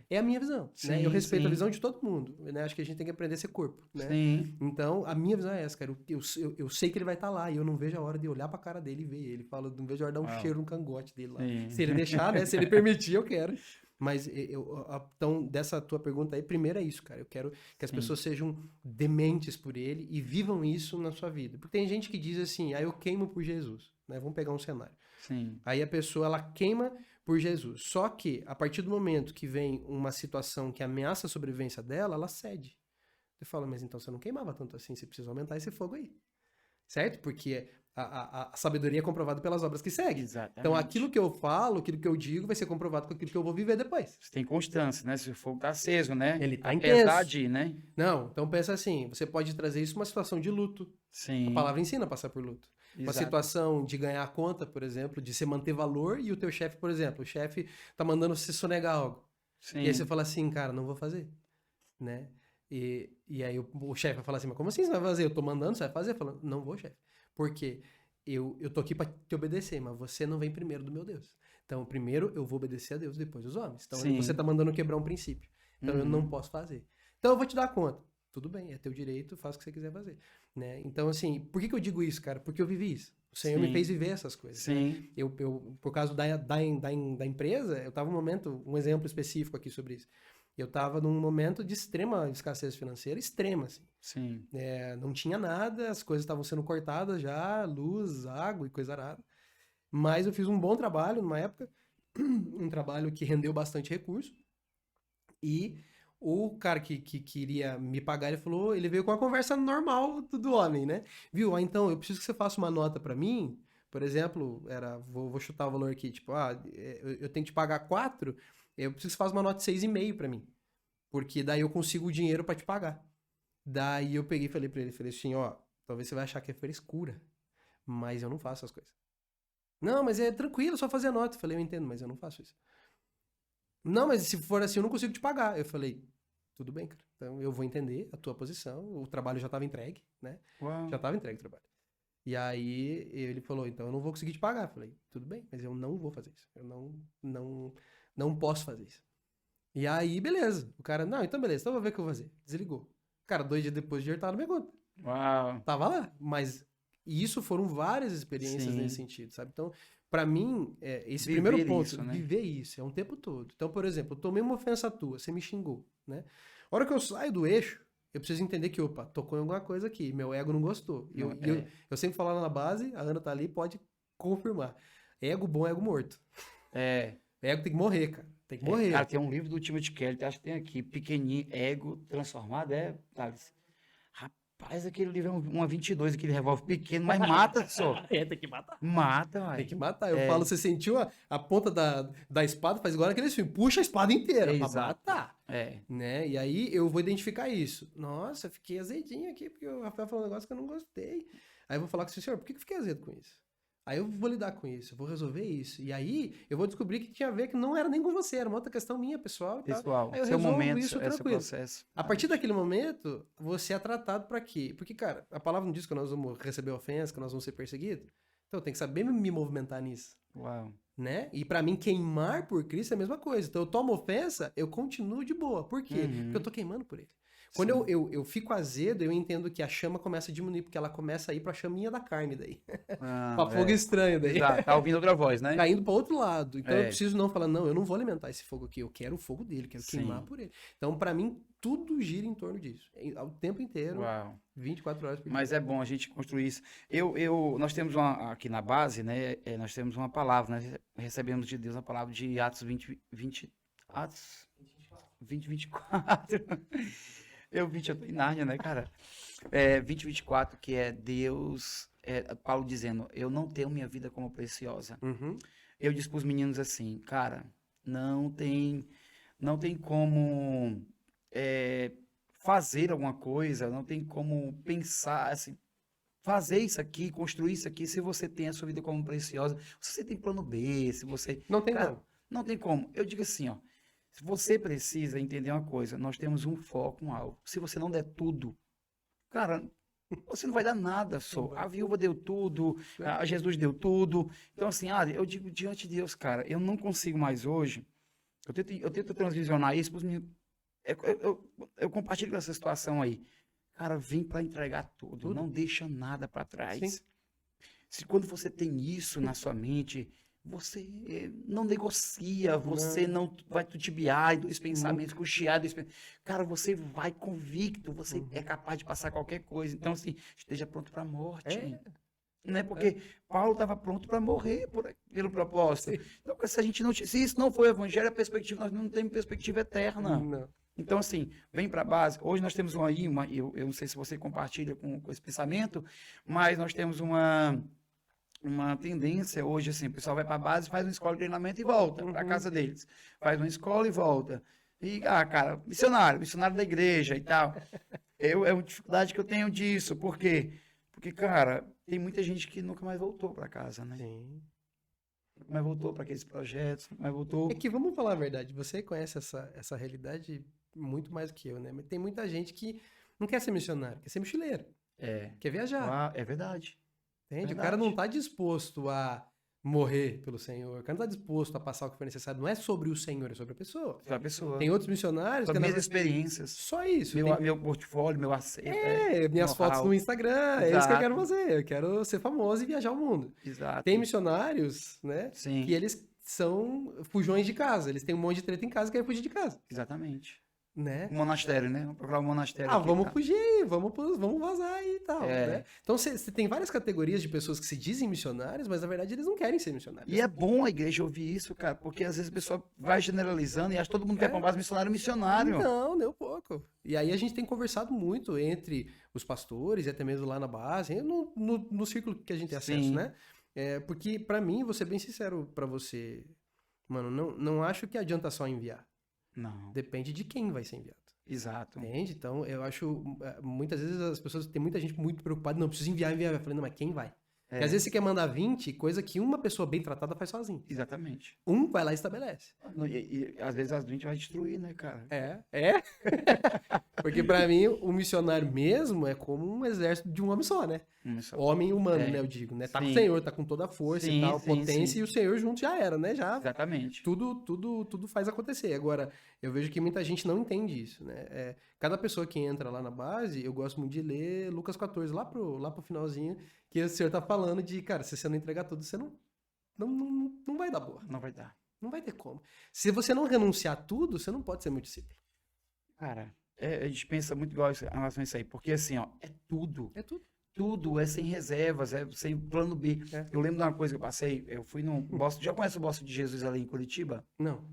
É a minha visão, né? Sim, Eu respeito sim. a visão de todo mundo, né? Acho que a gente tem que aprender a ser corpo, né? Sim. Então, a minha visão é essa, cara. Eu sei que ele vai estar lá e eu não vejo a hora de olhar pra cara dele e ver ele. Falo, não vejo a hora de dar um Uau. cheiro no cangote dele lá. Sim. Se ele deixar, né? Se ele permitir, eu quero. Mas, então, dessa tua pergunta aí, primeiro é isso, cara. Eu quero que as pessoas sejam dementes por ele e vivam isso na sua vida. Porque tem gente que diz assim, eu queimo por Jesus, né? Vamos pegar um cenário. Sim. Aí a pessoa, ela queima por Jesus. Só que, a partir do momento que vem uma situação que ameaça a sobrevivência dela, ela cede. Você fala, mas então você não queimava tanto assim, você precisa aumentar esse fogo aí. Certo? Porque a sabedoria é comprovada pelas obras que seguem. Exatamente. Então, aquilo que eu falo, aquilo que eu digo, vai ser comprovado com aquilo que eu vou viver depois. Você tem constância, né? Se o fogo tá aceso, né? Ele tá Apesar intenso. de, né? Não, então pensa assim, você pode trazer isso uma situação de luto. Sim. A palavra ensina a passar por luto. Uma Exato. situação de ganhar a conta, por exemplo, de você manter valor e o teu chefe, por exemplo, o chefe tá mandando você sonegar algo. Sim. E aí você fala assim, cara, não vou fazer, né? E aí o chefe vai falar assim, mas como assim você vai fazer? Eu tô mandando, você vai fazer? Falando, não vou, chefe. Porque eu tô aqui pra te obedecer, mas você não vem primeiro do meu Deus. Então, primeiro eu vou obedecer a Deus, depois os homens. Então, Sim. você tá mandando quebrar um princípio. Então, eu não posso fazer. Então, eu vou te dar conta. Tudo bem, é teu direito, faz o que você quiser fazer. Né? Então, assim, por que eu digo isso, cara? Porque eu vivi isso. O Senhor me fez viver essas coisas. Sim. Né? Eu, por causa da empresa, eu tava num momento, um exemplo específico aqui sobre isso. Eu tava num momento de extrema escassez financeira, extrema, assim. Sim. Não tinha nada, as coisas estavam sendo cortadas já, luz, água e coisa arada. Mas eu fiz um bom trabalho numa época, um trabalho que rendeu bastante recurso. E o cara que queria me pagar, ele veio com a conversa normal do homem, né? Viu? Então, eu preciso que você faça uma nota pra mim. Por exemplo, vou chutar o valor aqui, tipo, eu tenho que te pagar 4, eu preciso que você faça uma nota de 6,5 pra mim. Porque daí eu consigo o dinheiro pra te pagar. Daí eu peguei e falei pra ele, assim, talvez você vai achar que é frescura, mas eu não faço as coisas. Não, mas é tranquilo, só fazer a nota. Eu falei, eu entendo, mas eu não faço isso. Não, mas se for assim, eu não consigo te pagar. Eu falei, tudo bem, cara. Então eu vou entender a tua posição. O trabalho já estava entregue, né? Uau. Já estava entregue o trabalho. E aí ele falou, então eu não vou conseguir te pagar. Eu falei, tudo bem, mas eu não vou fazer isso. Eu não posso fazer isso. E aí, beleza. O cara, não, então beleza, então eu vou ver o que eu vou fazer. Desligou. Cara, 2 dias depois o dinheiro tava na minha conta. Uau. Tava lá. Mas isso foram várias experiências nesse sentido, sabe? Então, pra mim, esse Viver primeiro ponto, isso, né? viver isso, é um tempo todo. Então, por exemplo, eu tomei uma ofensa tua, você me xingou, né? A hora que eu saio do eixo, eu preciso entender que, opa, tocou em alguma coisa aqui, meu ego não gostou. Eu sempre falo lá na base, a Ana tá ali, pode confirmar. Ego bom, ego morto. Ego tem que morrer, cara. Tem que morrer. Cara, tem um livro do Timothy Keller, acho que tem aqui, Pequenininho, Ego Transformado, Thales? Rapaz, aquele livro é uma 22, aquele revólver pequeno, mas mata só. Tem que matar. Mata, vai. Tem que matar. Eu falo, você sentiu a ponta da espada, faz igual aquele filme, puxa a espada inteira pra matar. Né? E aí eu vou identificar isso. Nossa, eu fiquei azedinho aqui, porque o Rafael falou um negócio que eu não gostei. Aí eu vou falar com o senhor, por que eu fiquei azedo com isso? Aí eu vou lidar com isso, eu vou resolver isso. E aí eu vou descobrir que tinha a ver que não era nem com você, era uma outra questão minha, pessoal e tal. Pessoal, Aí eu seu resolvo momento, isso é seu tranquilo. processo. A partir daquele momento, você é tratado pra quê? Porque, cara, a palavra não diz que nós vamos receber ofensa, que nós vamos ser perseguidos. Então eu tenho que saber me movimentar nisso, Uau. né? E pra mim, queimar por Cristo é a mesma coisa. Então eu tomo ofensa, eu continuo de boa. Por quê? Uhum. Porque eu tô queimando por ele. Quando eu fico azedo, eu entendo que a chama começa a diminuir, porque ela começa a ir pra chaminha da carne daí. Pra fogo estranho daí. Exato, tá ouvindo outra voz, né? Tá indo para outro lado. Então eu É. preciso não falar, não, eu não vou alimentar esse fogo aqui, eu quero o fogo dele, quero Sim. queimar por ele. Então, para mim, tudo gira em torno disso. O tempo inteiro, Uau. 24 horas por dia. Mas é bom a gente construir isso. Nós temos aqui na base, né? Nós temos uma palavra, nós recebemos de Deus a palavra de Atos 24. Eu tô em Nárnia, né, cara? 24, que é Deus, Paulo dizendo, eu não tenho minha vida como preciosa. Uhum. Eu disse pros meninos assim, cara, não tem como fazer alguma coisa, não tem como pensar, assim, fazer isso aqui, construir isso aqui, se você tem a sua vida como preciosa, se você tem plano B, se você... Não tem Cara, como. não tem como. Eu digo assim, ó, se você precisa entender uma coisa, nós temos um foco, um alvo. Se você não der tudo, cara, você não vai dar nada só. A viúva deu tudo, a Jesus deu tudo. Então, assim, eu digo diante de Deus, cara, eu não consigo mais hoje. Eu tento transvisionar isso para os meninos. Eu compartilho com essa situação aí. Cara, vem para entregar tudo. Não deixa nada para trás. Sim. Se quando você tem isso na sua mente, você não negocia, você não vai tutibiar dos pensamentos, cochear dos pensamentos. Cara, você vai convicto, você é capaz de passar qualquer coisa. Então, assim, esteja pronto para a morte. Né? Porque Paulo estava pronto para morrer pelo propósito. Então, se isso não for evangelho, a perspectiva, nós não temos perspectiva eterna. Não. Então, assim, vem para a base. Hoje nós temos eu não sei se você compartilha com esse pensamento, mas nós temos uma tendência hoje, assim, o pessoal vai para a base, faz uma escola de treinamento e volta para a casa deles. Faz uma escola e volta. E, cara, missionário da igreja e tal. É uma dificuldade que eu tenho disso. Por quê? Porque, cara, tem muita gente que nunca mais voltou para casa, né? Sim. Nunca mais voltou para aqueles projetos, nunca mais voltou. É que, vamos falar a verdade, você conhece essa realidade muito mais do que eu, né? Mas tem muita gente que não quer ser missionário, quer ser mochileiro. Quer viajar. É verdade. Entende? Verdade. O cara não está disposto a morrer pelo Senhor. O cara não está disposto a passar o que for necessário. Não é sobre o Senhor, é sobre a pessoa. Sobre a pessoa. Tem outros missionários sobre que... minhas experiências. Só isso. Meu portfólio, meu acerto. Minhas fotos no Instagram. Exato. É isso que eu quero fazer. Eu quero ser famoso e viajar o mundo. Exato. Tem missionários, né? Sim. Que eles são fujões de casa. Eles têm um monte de treta em casa e querem fugir de casa. Exatamente. Né? Um monastério, né? Vamos procurar um monastério. Vamos fugir, vamos vazar aí e tal. É. Né? Então você tem várias categorias de pessoas que se dizem missionários, mas na verdade eles não querem ser missionários. E é bom a igreja ouvir isso, cara, porque às vezes a pessoa vai generalizando e acha que todo mundo quer para base missionário. Não, nem um pouco. E aí a gente tem conversado muito entre os pastores e até mesmo lá na base, no círculo que a gente tem acesso, Sim. né? Porque pra mim, vou ser bem sincero pra você, mano, não acho que adianta só enviar. Não. Depende de quem vai ser enviado. Exato. Entende? Então, eu acho, muitas vezes as pessoas, tem muita gente muito preocupada, não, preciso enviar. Eu falei, não, mas quem vai? Porque às vezes você quer mandar 20, coisa que uma pessoa bem tratada faz sozinha. Exatamente. Um vai lá e estabelece. E às vezes as 20 vai destruir, né, cara? Porque pra mim, o missionário mesmo é como um exército de um homem só, né? Homem humano, né, eu digo, né? Tá com o Senhor, tá com toda a força e tal, potência, e o Senhor junto já era, né? Já. Exatamente. Tudo faz acontecer. Agora, eu vejo que muita gente não entende isso, né? Cada pessoa que entra lá na base, eu gosto muito de ler Lucas 14, lá pro finalzinho, que o Senhor tá falando de, cara, se você não entregar tudo, você não vai dar boa. Não vai dar. Não vai ter como. Se você não renunciar a tudo, você não pode ser muito discípulo. Cara, a gente pensa muito igual em relação a isso aí, porque assim, ó, é tudo. É tudo. Tudo é sem reservas, é sem plano B. Eu lembro de uma coisa que eu passei, eu fui no Bosque, já conhece o Bosque de Jesus ali em Curitiba? Não.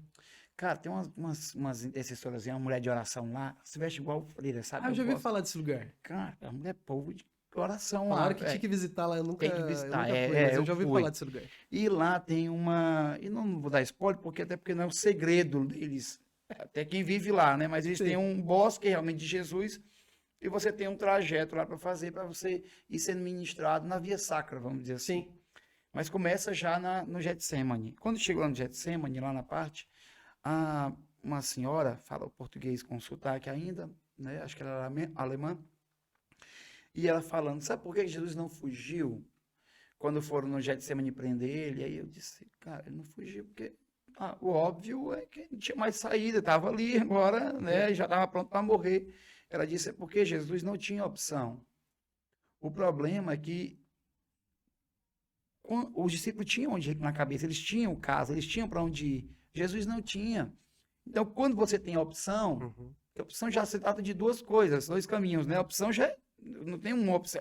Cara, tem umas intercessoras, uma mulher de oração lá, se veste igual freira, sabe? Eu já ouvi falar desse lugar. Cara, a mulher é povo de oração lá. Falaram que tinha que visitar lá, eu nunca Tem que visitar, fui, mas eu já ouvi fui. falar desse lugar. E lá tem e não vou dar spoiler, até porque não é o segredo deles, até quem vive lá, né? Mas eles têm um bosque realmente de Jesus, e você tem um trajeto lá para fazer, para você ir sendo ministrado na via sacra, vamos dizer assim. Sim. Mas começa já no Getsemane. Quando chegou lá no Getsemane, lá na parte, uma senhora, fala o português com sotaque ainda, né? Acho que ela era alemã. E ela falando, sabe por que Jesus não fugiu quando foram no Getsemane prender ele? Aí eu disse, cara, ele não fugiu porque o óbvio é que não tinha mais saída, estava ali agora, né? Já estava pronto para morrer. Ela disse, é porque Jesus não tinha opção. O problema é que os discípulos tinham onde ir na cabeça, eles tinham casa, eles tinham para onde ir. Jesus não tinha. Então, quando você tem a opção, a opção já se trata de duas coisas, dois caminhos, né? A opção já não tem uma opção,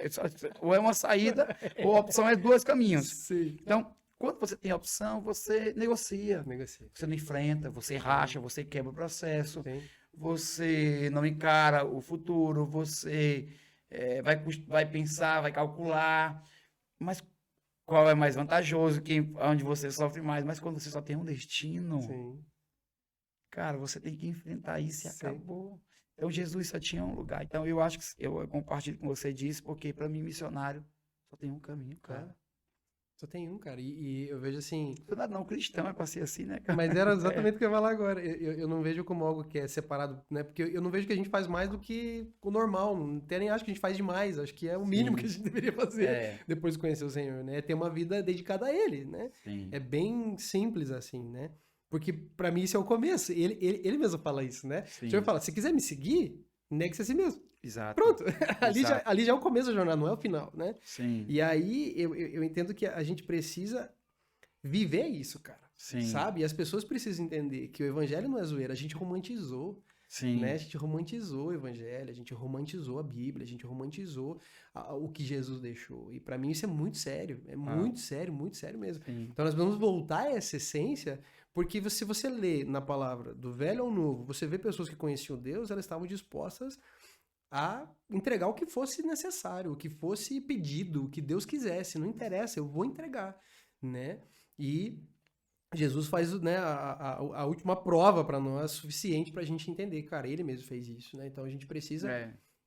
ou é uma saída, ou a opção é dois caminhos. Sim. Então, quando você tem a opção, você negocia. Negocia. Você não enfrenta, você racha, você quebra o processo, Sim. você não encara o futuro, você vai pensar, vai calcular, mas qual é mais vantajoso, onde você sofre mais. Mas quando você só tem um destino, Sim. cara, você tem que enfrentar isso e Sim. acabou. Então, Jesus só tinha um lugar. Então, eu acho que eu compartilho com você disso, porque para mim, missionário, só tem um caminho, cara. Só tem um, cara. E eu vejo assim. Não, cristão é para ser assim, né, cara? Mas era exatamente o que eu ia falar agora. Eu não vejo como algo que é separado, né? Porque eu não vejo que a gente faz mais do que o normal. Até nem acho que a gente faz demais. Acho que é o mínimo que a gente deveria fazer depois de conhecer o Senhor, né? É ter uma vida dedicada a Ele, né? Sim. É bem simples assim, né? Porque pra mim isso é o começo. Ele mesmo fala isso, né? Sim. O Senhor fala, se quiser me seguir, negue-se a si mesmo. Exato. Pronto. Ali Exato. já é o começo da jornada, não é o final, né? Sim. E aí eu entendo que a gente precisa viver isso, cara. Sim. Sabe? E as pessoas precisam entender que o evangelho não é zoeira, a gente romantizou. Sim. Né? A gente romantizou o evangelho, a gente romantizou a Bíblia, a gente romantizou o que Jesus deixou. E pra mim isso é muito sério. É muito sério mesmo. Sim. Então nós vamos voltar a essa essência, porque se você lê na palavra do velho ao novo, você vê pessoas que conheciam Deus, elas estavam dispostas a entregar o que fosse necessário, o que fosse pedido, o que Deus quisesse. Não interessa, eu vou entregar, né? E Jesus faz, né, a última prova para nós, suficiente para a gente entender. Cara, ele mesmo fez isso, né? Então a gente precisa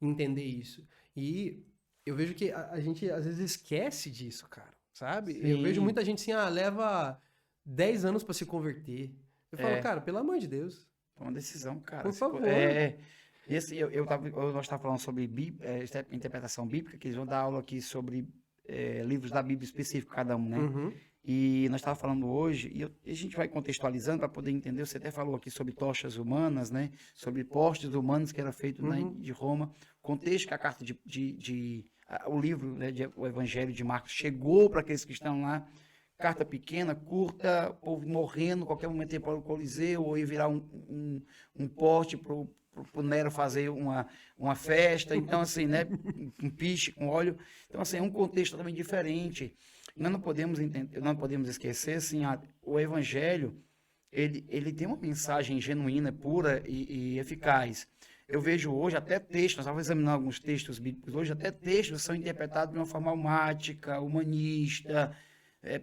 entender isso. E eu vejo que a gente às vezes esquece disso, cara, sabe? Sim. Eu vejo muita gente assim, leva 10 anos para se converter. Eu falo, cara, pelo amor de Deus. É uma decisão, cara. Por favor. Nós estávamos falando sobre interpretação bíblica, que eles vão dar aula aqui sobre livros da Bíblia específicos, cada um, né? Uhum. E nós estávamos falando hoje, e a gente vai contextualizando para poder entender. Você até falou aqui sobre tochas humanas, né? Sobre postes humanos que era feito de Roma. Contexto que a carta o livro, né, o Evangelho de Marcos chegou para aqueles que estão lá. Carta pequena, curta, o povo morrendo, qualquer momento ia para o Coliseu, ou ia virar um poste para o Nero fazer uma festa. Então, assim, né? Um piche com óleo. Então, assim, é um contexto totalmente diferente. Nós não podemos esquecer, assim, o Evangelho, ele tem uma mensagem genuína, pura e eficaz. Eu vejo hoje até textos, nós estávamos examinando alguns textos bíblicos, hoje até textos são interpretados de uma forma almática, humanista,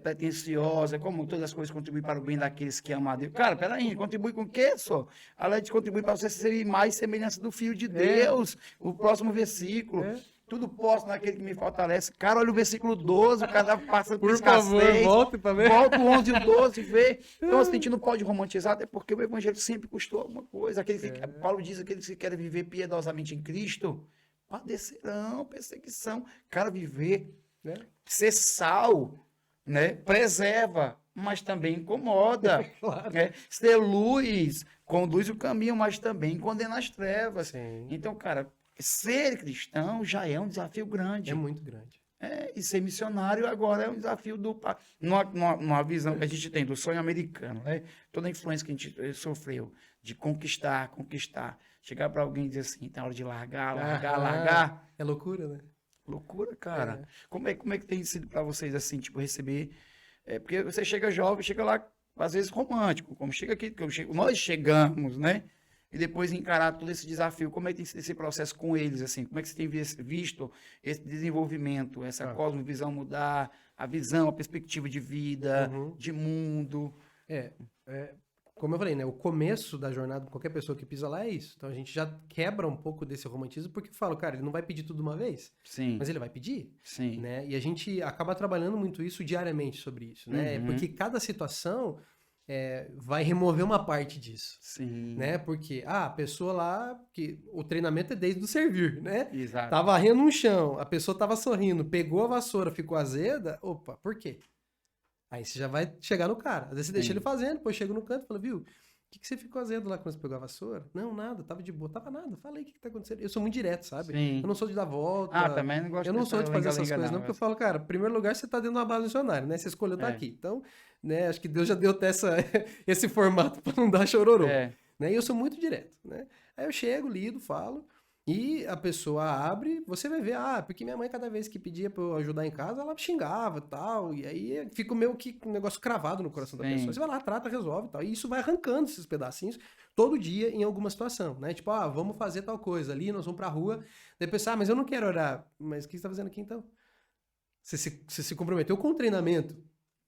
pretensiosa, como todas as coisas contribuem para o bem daqueles que amam a Deus. Cara, peraí, contribui com o quê, só? Além de contribuir para você ser mais semelhança do Filho de Deus. O próximo versículo. Tudo posso naquele que me fortalece. Cara, olha o versículo 12, o cara passa por escassez. Por favor, volte para ver. Volta o 11 e o 12 e vê. Então, assim, a gente não pode romantizar, até porque o evangelho sempre custou alguma coisa. Paulo diz, aqueles que querem viver piedosamente em Cristo, padecerão perseguição. Cara, viver, ser sal, né? Preserva, mas também incomoda. Claro. Né? Ser luz, conduz o caminho, mas também condena as trevas. Sim. Então, cara, ser cristão já é um desafio grande. É muito grande. E ser missionário agora é um desafio numa visão que a gente tem do sonho americano, né? Toda a influência que a gente sofreu de conquistar. Chegar para alguém e dizer assim, tem hora de largar. É loucura, né? Loucura, cara. Como é que tem sido para vocês, assim, tipo, receber... porque você chega jovem, chega lá, às vezes, romântico, como chega aqui, nós chegamos, né? E depois encarar todo esse desafio. Como é que tem sido esse processo com eles, assim? Como é que você tem visto esse desenvolvimento, essa cosmovisão mudar, a visão, a perspectiva de vida, de mundo? como eu falei, né? O começo da jornada de qualquer pessoa que pisa lá é isso. Então a gente já quebra um pouco desse romantismo, porque eu falo, cara, ele não vai pedir tudo de uma vez, Sim, mas ele vai pedir, sim. né? E a gente acaba trabalhando muito isso diariamente sobre isso, né? Uhum. Porque cada situação vai remover uma parte disso, Sim. né? Porque, a pessoa lá, que o treinamento é desde o servir, né? Exato. Tá varrendo um chão, a pessoa tava sorrindo, pegou a vassoura, ficou azeda, opa, por quê? Aí você já vai chegar no cara. Às vezes você deixa Sim. ele fazendo, depois chega no canto e fala, viu, o que você ficou azedo lá quando você pegou a vassoura? Não, nada, tava de boa. Tava nada, falei o que tá acontecendo. Eu sou muito direto, sabe? Sim. Eu não sou de dar volta. Também não gosto Eu não dessa sou de fazer essas lenga-lenga, coisas, não, não. porque eu falo, cara, em primeiro lugar, você tá dentro de uma base missionária, né? Você escolheu estar É. aqui. Então, né, acho que Deus já deu até esse formato pra não dar chororô. É. Né? E eu sou muito direto, né? Aí eu chego, lido, falo, e a pessoa abre, você vai ver, porque minha mãe, cada vez que pedia pra eu ajudar em casa, ela me xingava e tal, e aí fica meio que um negócio cravado no coração da Sim. pessoa. Você vai lá, trata, resolve e tal. E isso vai arrancando esses pedacinhos todo dia em alguma situação, né? Tipo, vamos fazer tal coisa ali, nós vamos pra rua. Daí a pessoa, mas eu não quero orar. Mas o que você tá fazendo aqui então? Você se comprometeu com o treinamento.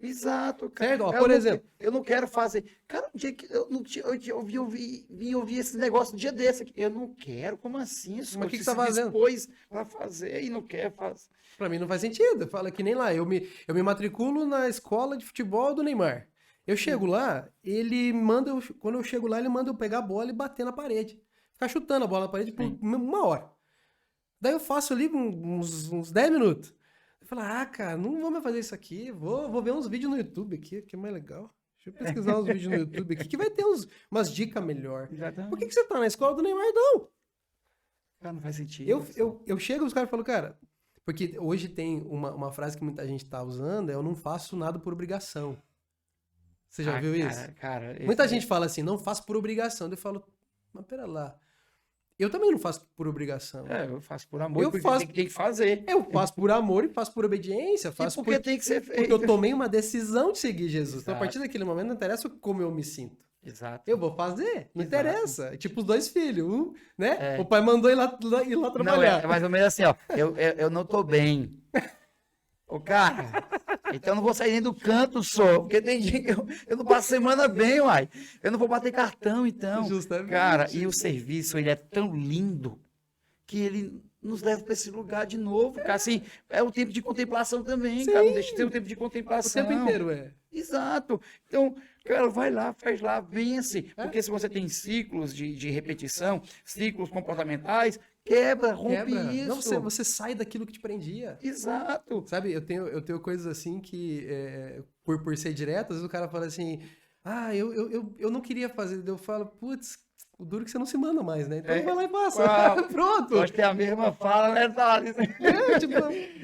Exato, cara. Certo? Ó, por exemplo. Eu não quero fazer. Cara, um dia que eu vim ouvir esse negócio um dia desse aqui. Eu não quero. Como assim? Mas o que Você você tá fazendo? dispôs pra fazer e não quer fazer. Pra mim não faz sentido. Fala que nem lá. Eu me matriculo na escola de futebol do Neymar. Eu chego lá, ele manda. Quando eu chego lá, ele manda eu pegar a bola e bater na parede. Ficar chutando a bola na parede por uma hora. Daí eu faço ali uns 10 minutos. Eu falo, cara, não vou mais fazer isso aqui. Vou ver uns vídeos no YouTube aqui, que é mais legal. Deixa eu pesquisar uns vídeos no YouTube aqui, que vai ter umas dicas melhor. Exatamente. Por que você tá na escola do Neymar, não? Cara, não faz sentido. Eu chego e os caras falam, cara... Porque hoje tem uma frase que muita gente tá usando, eu não faço nada por obrigação. Você já viu isso? Cara, Muita gente fala assim, não faço por obrigação. Eu falo, mas pera lá. Eu também não faço por obrigação. Eu faço por amor, porque tem que fazer. Eu faço por amor e faço por obediência. Faço porque tem que ser feito. Porque eu tomei uma decisão de seguir Jesus. Exato. Então, a partir daquele momento, não interessa como eu me sinto. Exato. Eu vou fazer, não Exato. interessa. Tipo os dois filhos, né? O pai mandou ir lá trabalhar. Não, é mais ou menos assim, ó. Eu não tô bem. Ô, cara, então eu não vou sair nem do canto só, porque tem dia que eu não passo semana bem, uai. Eu não vou bater cartão, então. Justamente. Cara, e o serviço, ele é tão lindo que ele nos leva para esse lugar de novo, cara. Assim, é o tempo de contemplação também, cara. Não deixa de ter o tempo de contemplação. O tempo inteiro, Exato. Então, cara, vai lá, faz lá, vence. Porque se você tem ciclos de repetição, ciclos comportamentais, rompe isso. Não, você sai daquilo que te prendia. Exato. Sabe, eu tenho coisas assim que, por ser direto, às vezes o cara fala assim, eu não queria fazer. Eu falo, putz, o duro que você não se manda mais, né? Então vai lá e passa. Pronto. Nós temos a mesma fala, né, Thales?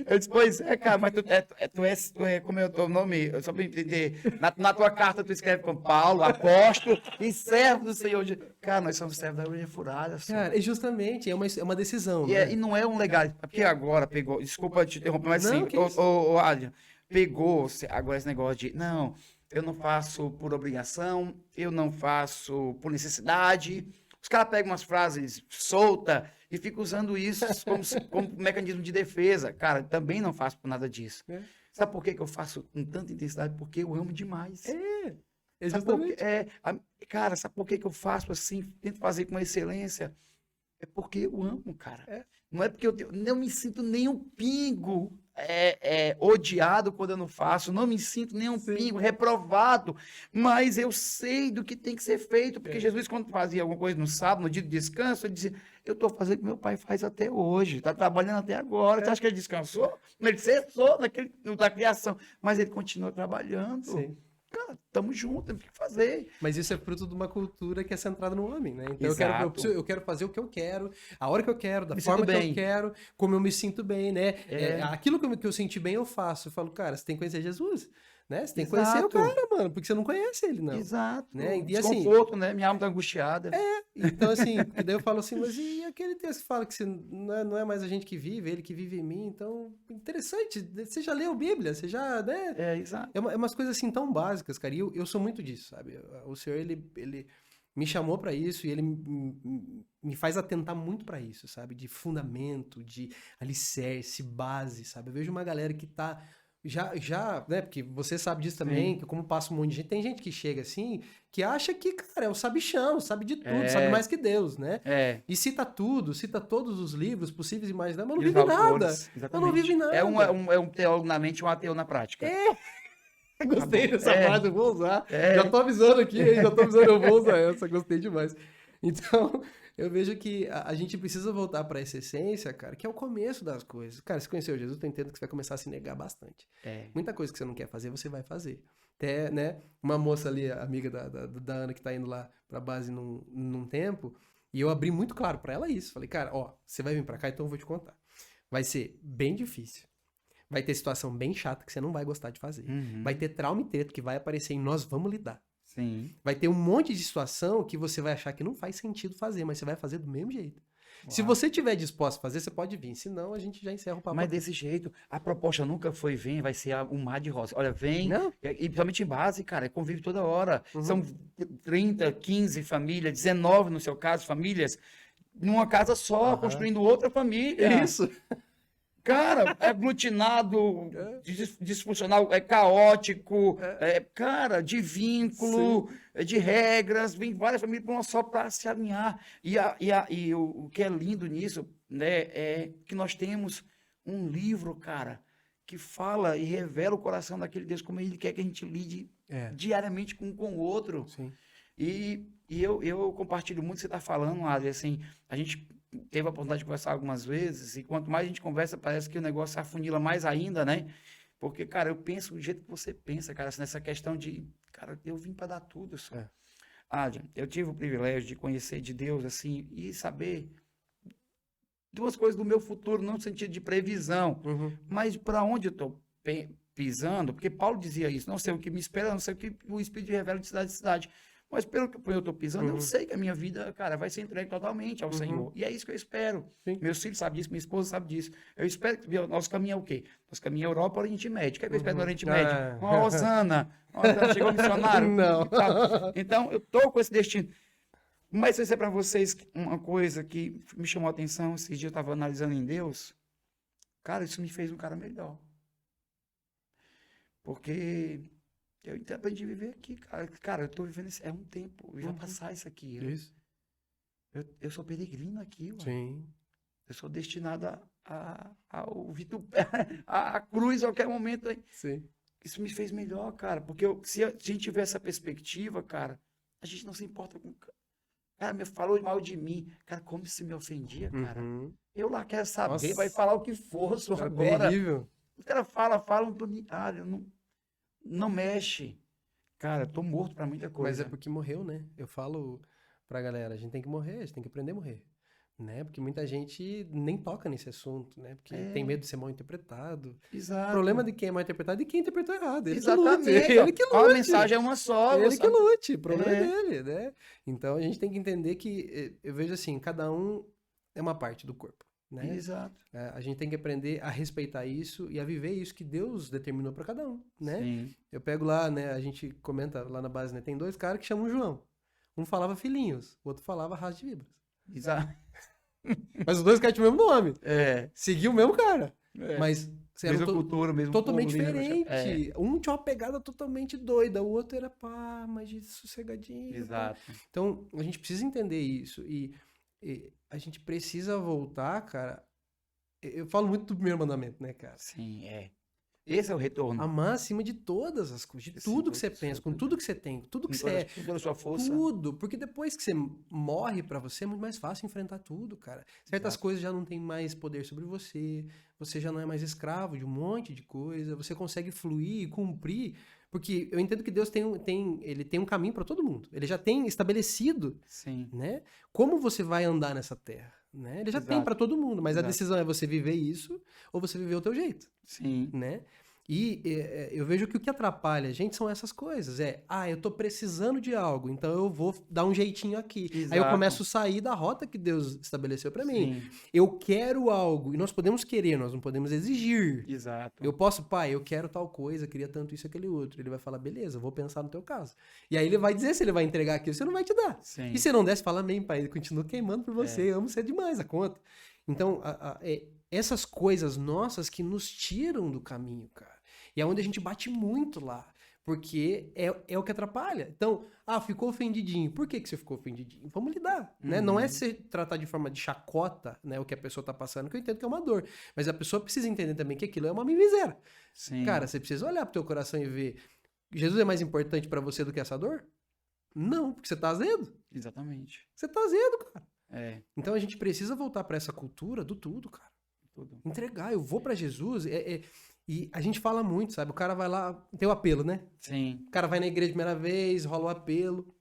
Eu disse, pois é, cara, mas tu é como é o teu nome? Só pra entender. Na tua carta tu escreve como Paulo, apóstolo e servo do Senhor. Cara, nós somos servos da orelha furada. Cara, e é uma decisão, né? E não é um legado. Porque agora pegou, desculpa te interromper, mas assim, ô Adrian, pegou agora esse negócio de, não, eu não faço por obrigação, eu não faço por necessidade. Os caras pegam umas frases soltas e ficam usando isso como mecanismo de defesa. Cara, também não faço por nada disso. Sabe por que eu faço com tanta intensidade? Porque eu amo demais. Exatamente. Cara, sabe por que eu faço assim, tento fazer com excelência? É porque eu amo, cara. Não é porque eu não me sinto nem um pingo odiado quando eu não faço, não me sinto nem um pingo reprovado, mas eu sei do que tem que ser feito, porque Jesus, quando fazia alguma coisa no sábado, no dia de descanso, ele dizia, eu estou fazendo o que meu pai faz até hoje, está trabalhando até agora. Você acha que ele descansou? Ele cessou da criação, mas ele continua trabalhando. Sim. Cara, estamos juntos, temos que fazer. Mas isso é fruto de uma cultura que é centrada no homem, né? Então eu quero fazer o que eu quero, a hora que eu quero, da forma que eu quero, como eu me sinto bem, né? Aquilo que eu senti bem, eu faço. Eu falo, cara, você tem que conhecer Jesus, né? Você tem que conhecer o cara, mano, porque você não conhece ele, não. Exato. Né? E, desconforto, né? Minha alma tá angustiada. Então, assim, e daí eu falo assim, mas e aquele texto que fala que não é mais a gente que vive, ele que vive em mim? Então, interessante, você já leu a Bíblia, você já, né? Exato. É umas coisas assim tão básicas, cara, e eu sou muito disso, sabe? O Senhor, ele me chamou pra isso e ele me faz atentar muito pra isso, sabe? De fundamento, de alicerce, base, sabe? Eu vejo uma galera que tá né? Porque você sabe disso também, que como passa um monte de gente, tem gente que chega assim, que acha que, cara, é o sabichão, sabe de tudo, sabe mais que Deus, né? E cita tudo, cita todos os livros possíveis e mais, mas não vive nada. Eu não vive nada. É um teólogo na mente e um ateu na prática. Gostei dessa frase, eu vou usar. Já tô avisando aqui, hein? Já tô avisando, eu vou usar essa, gostei demais. Então, eu vejo que a gente precisa voltar para essa essência, cara, que é o começo das coisas. Cara, se conheceu Jesus, eu entendo que você vai começar a se negar bastante. Muita coisa que você não quer fazer, você vai fazer. Até, né, uma moça ali, amiga da Ana, que tá indo lá pra base num tempo, e eu abri muito claro pra ela isso. Falei, cara, ó, você vai vir pra cá, então eu vou te contar. Vai ser bem difícil. Vai ter situação bem chata que você não vai gostar de fazer. Vai ter trauma e treta que vai aparecer e nós vamos lidar. Sim. Vai ter um monte de situação que você vai achar que não faz sentido fazer, mas você vai fazer do mesmo jeito. Se você tiver disposto a fazer, você pode vir. Senão, a gente já encerra o papo. Mas desse jeito, a proposta nunca foi vai ser um mar de rosa. Olha, vem, e principalmente em base, cara, convive toda hora. São 30, 15 famílias, 19 no seu caso, famílias, numa casa só, construindo outra família. Isso. Cara, é aglutinado, disfuncional, é caótico, cara, de vínculo, de regras, vem várias famílias para uma só para se alinhar. E o que é lindo nisso, né, é que nós temos um livro, cara, que fala e revela o coração daquele Deus, como ele quer que a gente lide diariamente com o outro. Sim. E eu compartilho muito o que você está falando, Adri, assim, a gente teve a oportunidade de conversar algumas vezes, e quanto mais a gente conversa, parece que o negócio afunila mais ainda, né? Porque, cara, eu penso do jeito que você pensa, cara, assim, nessa questão de, cara, eu vim para dar tudo só. Adrian, eu tive o privilégio de conhecer de Deus, assim, e saber duas coisas do meu futuro, não no sentido de previsão, mas para onde eu estou pisando, porque Paulo dizia isso, não sei o que me espera, não sei o que o Espírito revela de cidade em cidade. Mas pelo que eu estou pisando, eu sei que a minha vida, cara, vai ser entregue totalmente ao Senhor. E é isso que eu espero. Sim. Meus filhos sabem disso, minha esposa sabe disso. Eu espero que o nosso caminho é o quê? Nosso caminho é Europa, Oriente Médio. O que é que eu espero no Oriente Médio? Uma Osana. Chegou o missionário. Não. Então, eu estou com esse destino. Mas vou dizer para vocês uma coisa que me chamou a atenção. Esse dia eu estava analisando em Deus. Cara, isso me fez um cara melhor. Porque eu aprendi a viver aqui, cara. Cara, eu tô vivendo é um tempo. Eu já passar isso aqui. Eu sou peregrino aqui, ué. Sim. Eu sou destinado ao a cruz a qualquer momento aí. Sim. Isso me fez melhor, cara. Porque se a gente tiver essa perspectiva, cara, a gente não se importa com... Cara, me falou mal de mim. Cara, como se me ofendia, cara. Eu lá quero saber, vai falar o que for agora. Terrível. O cara fala, não tô nem... Não mexe. Cara, eu tô morto pra muita coisa. Mas é porque morreu, né? Eu falo pra galera, a gente tem que morrer, a gente tem que aprender a morrer. Né? Porque muita gente nem toca nesse assunto, né? Porque tem medo de ser mal interpretado. Exato. O problema de quem é mal interpretado é de quem interpretou errado. Ele Exatamente. que lute. Ele que lute. A mensagem é uma só. Ele que lute. O problema é dele, né? Então a gente tem que entender que, eu vejo assim, cada um é uma parte do corpo. Né? Exato. A gente tem que aprender a respeitar isso e a viver isso que Deus determinou para cada um, né? Sim. Eu pego lá, né? A gente comenta lá na base, né? Tem dois caras que chamam João. Um falava filhinhos, o outro falava raça de vibras. Exato. Mas os dois caras tinham o mesmo nome. Seguiu o mesmo cara. Mas mesma cultura, mesmo totalmente povo, diferente. Um tinha uma pegada totalmente doida, o outro era mais sossegadinho. Exato. Então, a gente precisa entender isso. E a gente precisa voltar, cara. Eu falo muito do primeiro mandamento, né, cara? Sim, Esse é o retorno. Amar acima de todas as coisas, de tudo que você pensa, com tudo que você tem, tudo que você é. Com toda a sua força. Tudo. Porque depois que você morre pra você, é muito mais fácil enfrentar tudo, cara. Certas coisas já não têm mais poder sobre você, você já não é mais escravo de um monte de coisa, você consegue fluir e cumprir. Porque eu entendo que Deus ele tem um caminho para todo mundo. Ele já tem estabelecido, né? Como você vai andar nessa terra, né? Ele já tem para todo mundo, mas a decisão é você viver isso ou você viver o teu jeito, né? E eu vejo que o que atrapalha a gente são essas coisas. Eu tô precisando de algo, então eu vou dar um jeitinho aqui. Exato. Aí eu começo a sair da rota que Deus estabeleceu para mim. Eu quero algo, e nós podemos querer, nós não podemos exigir. Exato. Eu posso, pai, eu quero tal coisa, queria tanto isso, aquele outro. Ele vai falar, beleza, eu vou pensar no teu caso. E aí ele vai dizer se ele vai entregar aquilo, se ele não vai te dar. E se não der, você fala, amém, pai, ele continua queimando por você, eu amo você demais, a conta. Então, essas coisas nossas que nos tiram do caminho, cara. E é onde a gente bate muito lá. Porque é o que atrapalha. Então, ficou ofendidinho. Por que você ficou ofendidinho? Vamos lidar, né? Não é se tratar de forma de chacota, né, o que a pessoa tá passando, que eu entendo que é uma dor. Mas a pessoa precisa entender também que aquilo é uma mimiseira. Sim. Cara, você precisa olhar pro teu coração e ver, Jesus é mais importante pra você do que essa dor? Não, porque você tá azedo. Exatamente. Você tá azedo, cara. Então a gente precisa voltar pra essa cultura do tudo, cara. Tudo. Entregar, eu vou pra Jesus, e a gente fala muito, sabe? O cara vai lá, tem o apelo, né? Sim. O cara vai na igreja a primeira vez, rola o apelo.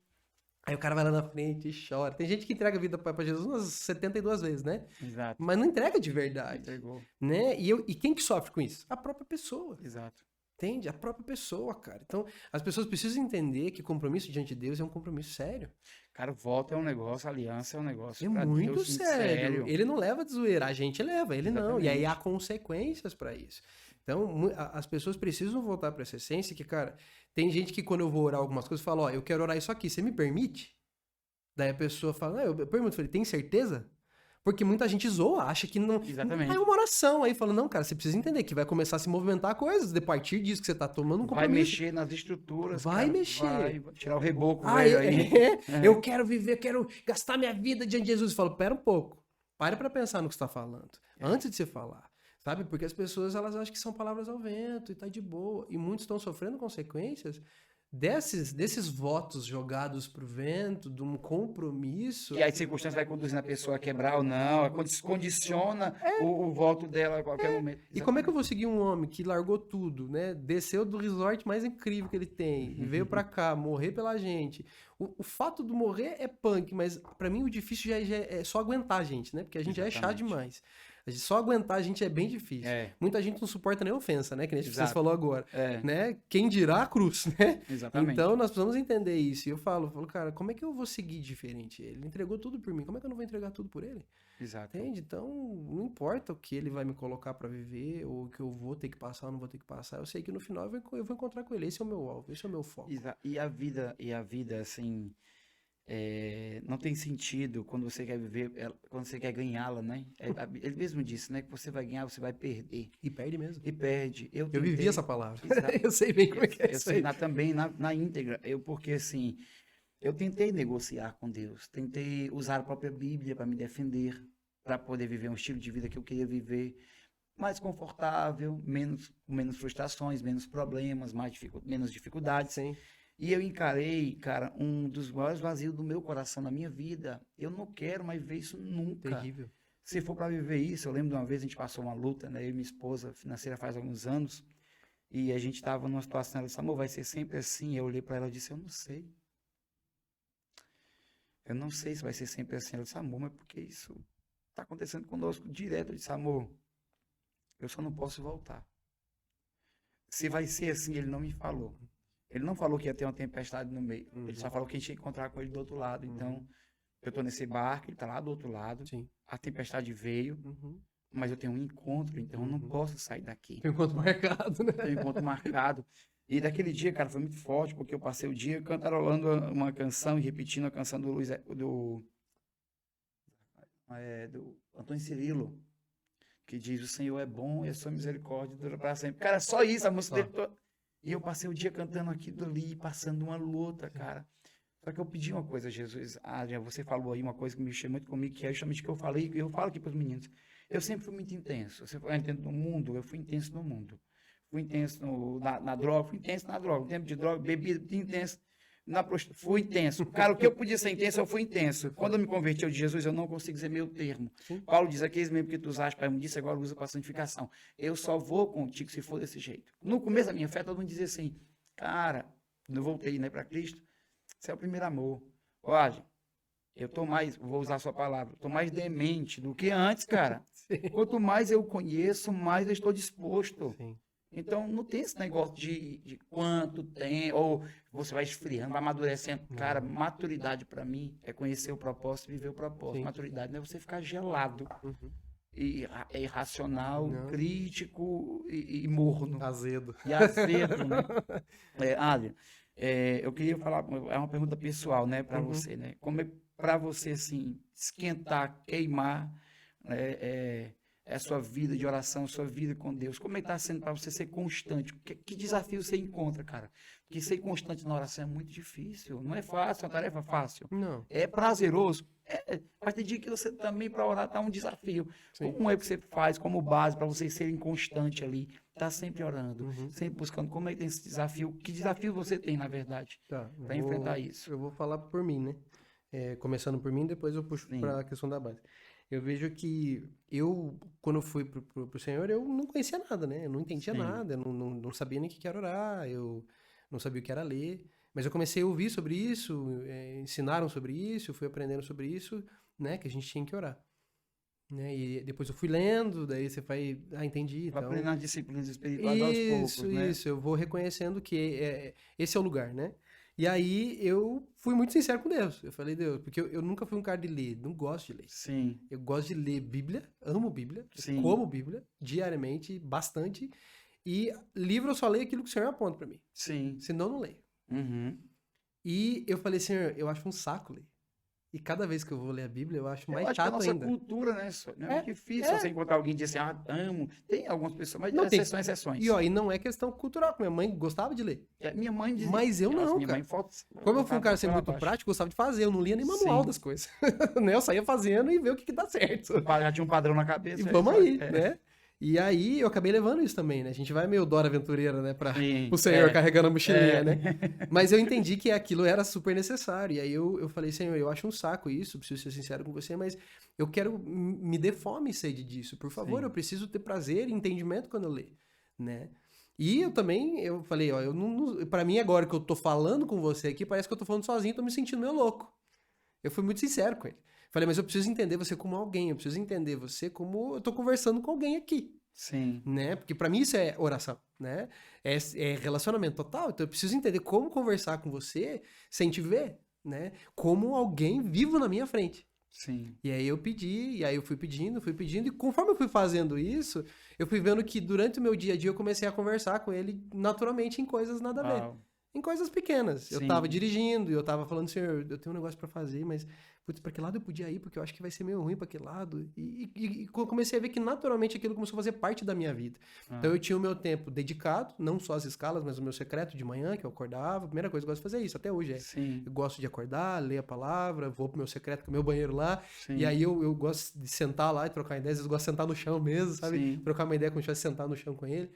Aí o cara vai lá na frente e chora. Tem gente que entrega a vida pra Jesus umas 72 vezes, né? Exato. Mas não entrega de verdade. Entregou. Né? E quem que sofre com isso? A própria pessoa. Exato. Entende? A própria pessoa, cara. Então, as pessoas precisam entender que compromisso diante de Deus é um compromisso sério. Cara, o voto é um negócio, a aliança é um negócio. É pra muito Deus, sério. Ele não leva de zoeira, a gente leva, ele não. E aí Exatamente. há consequências pra isso. Então, as pessoas precisam voltar pra essa essência que, cara, tem gente que quando eu vou orar algumas coisas, fala, ó, eu quero orar isso aqui, você me permite? Daí a pessoa fala, eu pergunto, falei, tem certeza? Porque muita gente zoa, acha que não... Exatamente. Aí uma oração, aí fala, não, cara, você precisa entender que vai começar a se movimentar coisas, de partir disso que você tá tomando um Vai compromisso. mexer nas estruturas. Vai cara. mexer. Vai tirar o reboco velho aí. Eu quero viver, eu quero gastar minha vida diante de Jesus. Eu falo, pera um pouco. Pare pra pensar no que você tá falando. Antes de você falar. Sabe? Porque as pessoas, elas acham que são palavras ao vento e tá de boa. E muitos estão sofrendo consequências desses votos jogados pro vento, de um compromisso. E aí a circunstância vai conduzindo a pessoa a quebrar ou não, condiciona o voto dela a qualquer momento. E como é que eu vou seguir um homem que largou tudo, né? Desceu do resort mais incrível que ele tem e veio pra cá morrer pela gente. O fato do morrer é punk, mas pra mim o difícil já é só aguentar a gente, né? Porque a gente já é chato demais. Só aguentar a gente é bem difícil. Muita gente não suporta nem ofensa, né? Que nem você falou agora. Né? Quem dirá a cruz, né? Exatamente. Então nós precisamos entender isso. E eu falo, cara, como é que eu vou seguir diferente? Ele entregou tudo por mim, como é que eu não vou entregar tudo por ele? Exato. Entende? Então, não importa o que ele vai me colocar pra viver, ou o que eu vou ter que passar ou não vou ter que passar. Eu sei que no final eu vou encontrar com ele. Esse é o meu alvo, esse é o meu foco. E a vida, assim, não tem sentido quando você quer viver, quando você quer ganhá-la, né? Ele mesmo disse, né? Que você vai ganhar, você vai perder. E perde mesmo. E perde. Eu vivi essa palavra. Eu sei bem como é que é eu isso sei aí. também na íntegra. Porque assim, eu tentei negociar com Deus, tentei usar a própria Bíblia para me defender, para poder viver um estilo de vida que eu queria viver, mais confortável, menos frustrações, menos problemas, menos dificuldades. Sim. E eu encarei, cara, um dos maiores vazios do meu coração na minha vida. Eu não quero mais viver isso nunca. Terrível. Se for para viver isso, eu lembro de uma vez a gente passou uma luta, né? Eu e minha esposa financeira faz alguns anos, e a gente estava numa situação, ela disse, amor, vai ser sempre assim. Eu olhei para ela e disse, eu não sei. Eu não sei se vai ser sempre assim. Ela disse, amor, mas porque isso está acontecendo conosco direto. Eu disse, amor, eu só não posso voltar. Se vai ser assim, ele não me falou. Ele não falou que ia ter uma tempestade no meio. Ele só falou que a gente ia encontrar com ele do outro lado. Então, eu tô nesse barco, ele tá lá do outro lado. Sim. A tempestade veio, mas eu tenho um encontro, então eu não posso sair daqui. Tem um encontro marcado, né? Tem um encontro marcado. E daquele dia, cara, foi muito forte, porque eu passei o dia cantarolando uma canção e repetindo a canção do Antônio Cirilo, que diz, o Senhor é bom e a sua misericórdia dura para sempre. Cara, só isso, a música dele toda. E eu passei o dia cantando aquilo ali, passando uma luta, cara. Só que eu pedi uma coisa, Jesus. Adriano, você falou aí uma coisa que me mexeu muito comigo, que é justamente o que eu falei, e eu falo aqui para os meninos. Eu sempre fui muito intenso. Você foi intenso no mundo, eu fui intenso no mundo. Fui intenso na droga, fui intenso na droga. No tempo de droga, bebida, intenso. Fui intenso. Cara, o que eu podia ser intenso, eu fui intenso. Quando eu me converti ao de Jesus, eu não consigo dizer meio termo. Sim. Paulo diz, aqueles mesmo que tu usaste para imundice, agora usa para santificação. Eu só vou contigo se for desse jeito. No começo da minha fé, todo mundo dizia assim, cara, quando eu voltei, né, para Cristo, você é o primeiro amor. Olha, eu tô mais, vou usar a sua palavra, tô mais demente do que antes, cara. Sim. Quanto mais eu conheço, mais eu estou disposto. Sim. Então, não tem esse negócio de quanto tem, ou você vai esfriando, vai amadurecendo. Cara, maturidade para mim é conhecer o propósito, viver o propósito. Sim. Maturidade não é você ficar gelado, e é irracional, crítico e morno. Azedo. E azedo, né? Adriano, eu queria falar, é uma pergunta pessoal, né, para você, né? Como é para você, assim, esquentar, queimar, é a sua vida de oração, a sua vida com Deus? Como é que está sendo para você ser constante? Que desafio você encontra, cara? Porque ser constante na oração é muito difícil. Não é fácil, é uma tarefa fácil. Não. É prazeroso. Mas tem dia que você também, para orar, tá um desafio. Sim. Como é que você faz como base para vocês serem constantes ali? Tá sempre orando, Uhum. sempre buscando. Como é que tem esse desafio? Que desafio você tem, na verdade, Tá, para enfrentar isso? eu vou falar por mim, né? Começando por mim, depois eu puxo Sim. para a questão da base. Eu vejo que quando eu fui pro Senhor, eu não conhecia nada, né? Eu não entendia Sim. nada, eu não sabia nem o que era orar, eu não sabia o que era ler. Mas eu comecei a ouvir sobre isso, ensinaram sobre isso, eu fui aprendendo sobre isso, né? Que a gente tinha que orar. Né? E depois eu fui lendo, daí você vai, entendi. Vai Então, aprendendo as disciplinas espirituais aos poucos, né? isso, eu vou reconhecendo que esse é o lugar, né? E aí eu fui muito sincero com Deus. Eu falei, Deus, porque eu nunca fui um cara de ler, não gosto de ler. Sim, Eu gosto de ler Bíblia, amo Bíblia, Sim. como Bíblia, diariamente, bastante. E livro eu só leio aquilo que o Senhor aponta pra mim. sim. Senão eu não leio. Uhum. E eu falei, Senhor, eu acho um saco ler. E cada vez que eu vou ler a Bíblia, eu acho Eu mais acho que a chato nossa ainda. cultura, né? Não é É, muito difícil você encontrar alguém que diz assim, amo. Tem algumas pessoas, mas Não tem. exceções. E não é questão cultural, porque minha mãe gostava de ler. Minha mãe dizia. Mas eu Nossa, não, minha cara. mãe falta. Como eu fui um cara sempre muito prático. prático, gostava de fazer, eu não lia nem manual Sim. das coisas. Né? Eu saía fazendo e ver o que dá certo. Já tinha um padrão na cabeça. E vamos aí, É. né? E aí eu acabei levando isso também, né? A gente vai meio Dora Aventureira, né? Para Sim, o Senhor é. carregando a mochilinha, É. né? Mas eu entendi que aquilo era super necessário. E aí eu falei, Senhor, eu acho um saco isso, preciso ser sincero com você, mas eu quero me dê fome e sede disso. Por favor, Sim. eu preciso ter prazer e entendimento quando eu ler, né? E eu falei, ó, eu não, pra mim agora que eu tô falando com você aqui, parece que eu tô falando sozinho, tô me sentindo meio louco. Eu fui muito sincero com ele. Falei, mas eu preciso entender você como alguém, eu preciso entender você como eu tô conversando com alguém aqui. Sim. Né? Porque pra mim isso é oração, né? É relacionamento total. Então eu preciso entender como conversar com você sem te ver, né? Como alguém vivo na minha frente. Sim. E aí eu pedi, e aí eu fui pedindo, e conforme eu fui fazendo isso, eu fui vendo que durante o meu dia a dia eu comecei a conversar com ele naturalmente em coisas nada a ver. Uau. Em coisas pequenas. Eu Sim. tava dirigindo e eu tava falando, Senhor, eu tenho um negócio pra fazer, mas, putz, pra que lado eu podia ir? Porque eu acho que vai ser meio ruim pra que lado. E comecei a ver que naturalmente aquilo começou a fazer parte da minha vida. Então eu tinha o meu tempo dedicado, não só às escalas, mas o meu secreto de manhã, que eu acordava. A primeira coisa que eu gosto de fazer é isso, até hoje Sim. Eu gosto de acordar, ler a palavra, vou pro meu secreto, que é o meu banheiro lá. Sim. E aí eu gosto de sentar lá e trocar ideias. Eu gosto de sentar no chão mesmo, sabe? Sim. Trocar uma ideia como se eu sentar no chão com ele.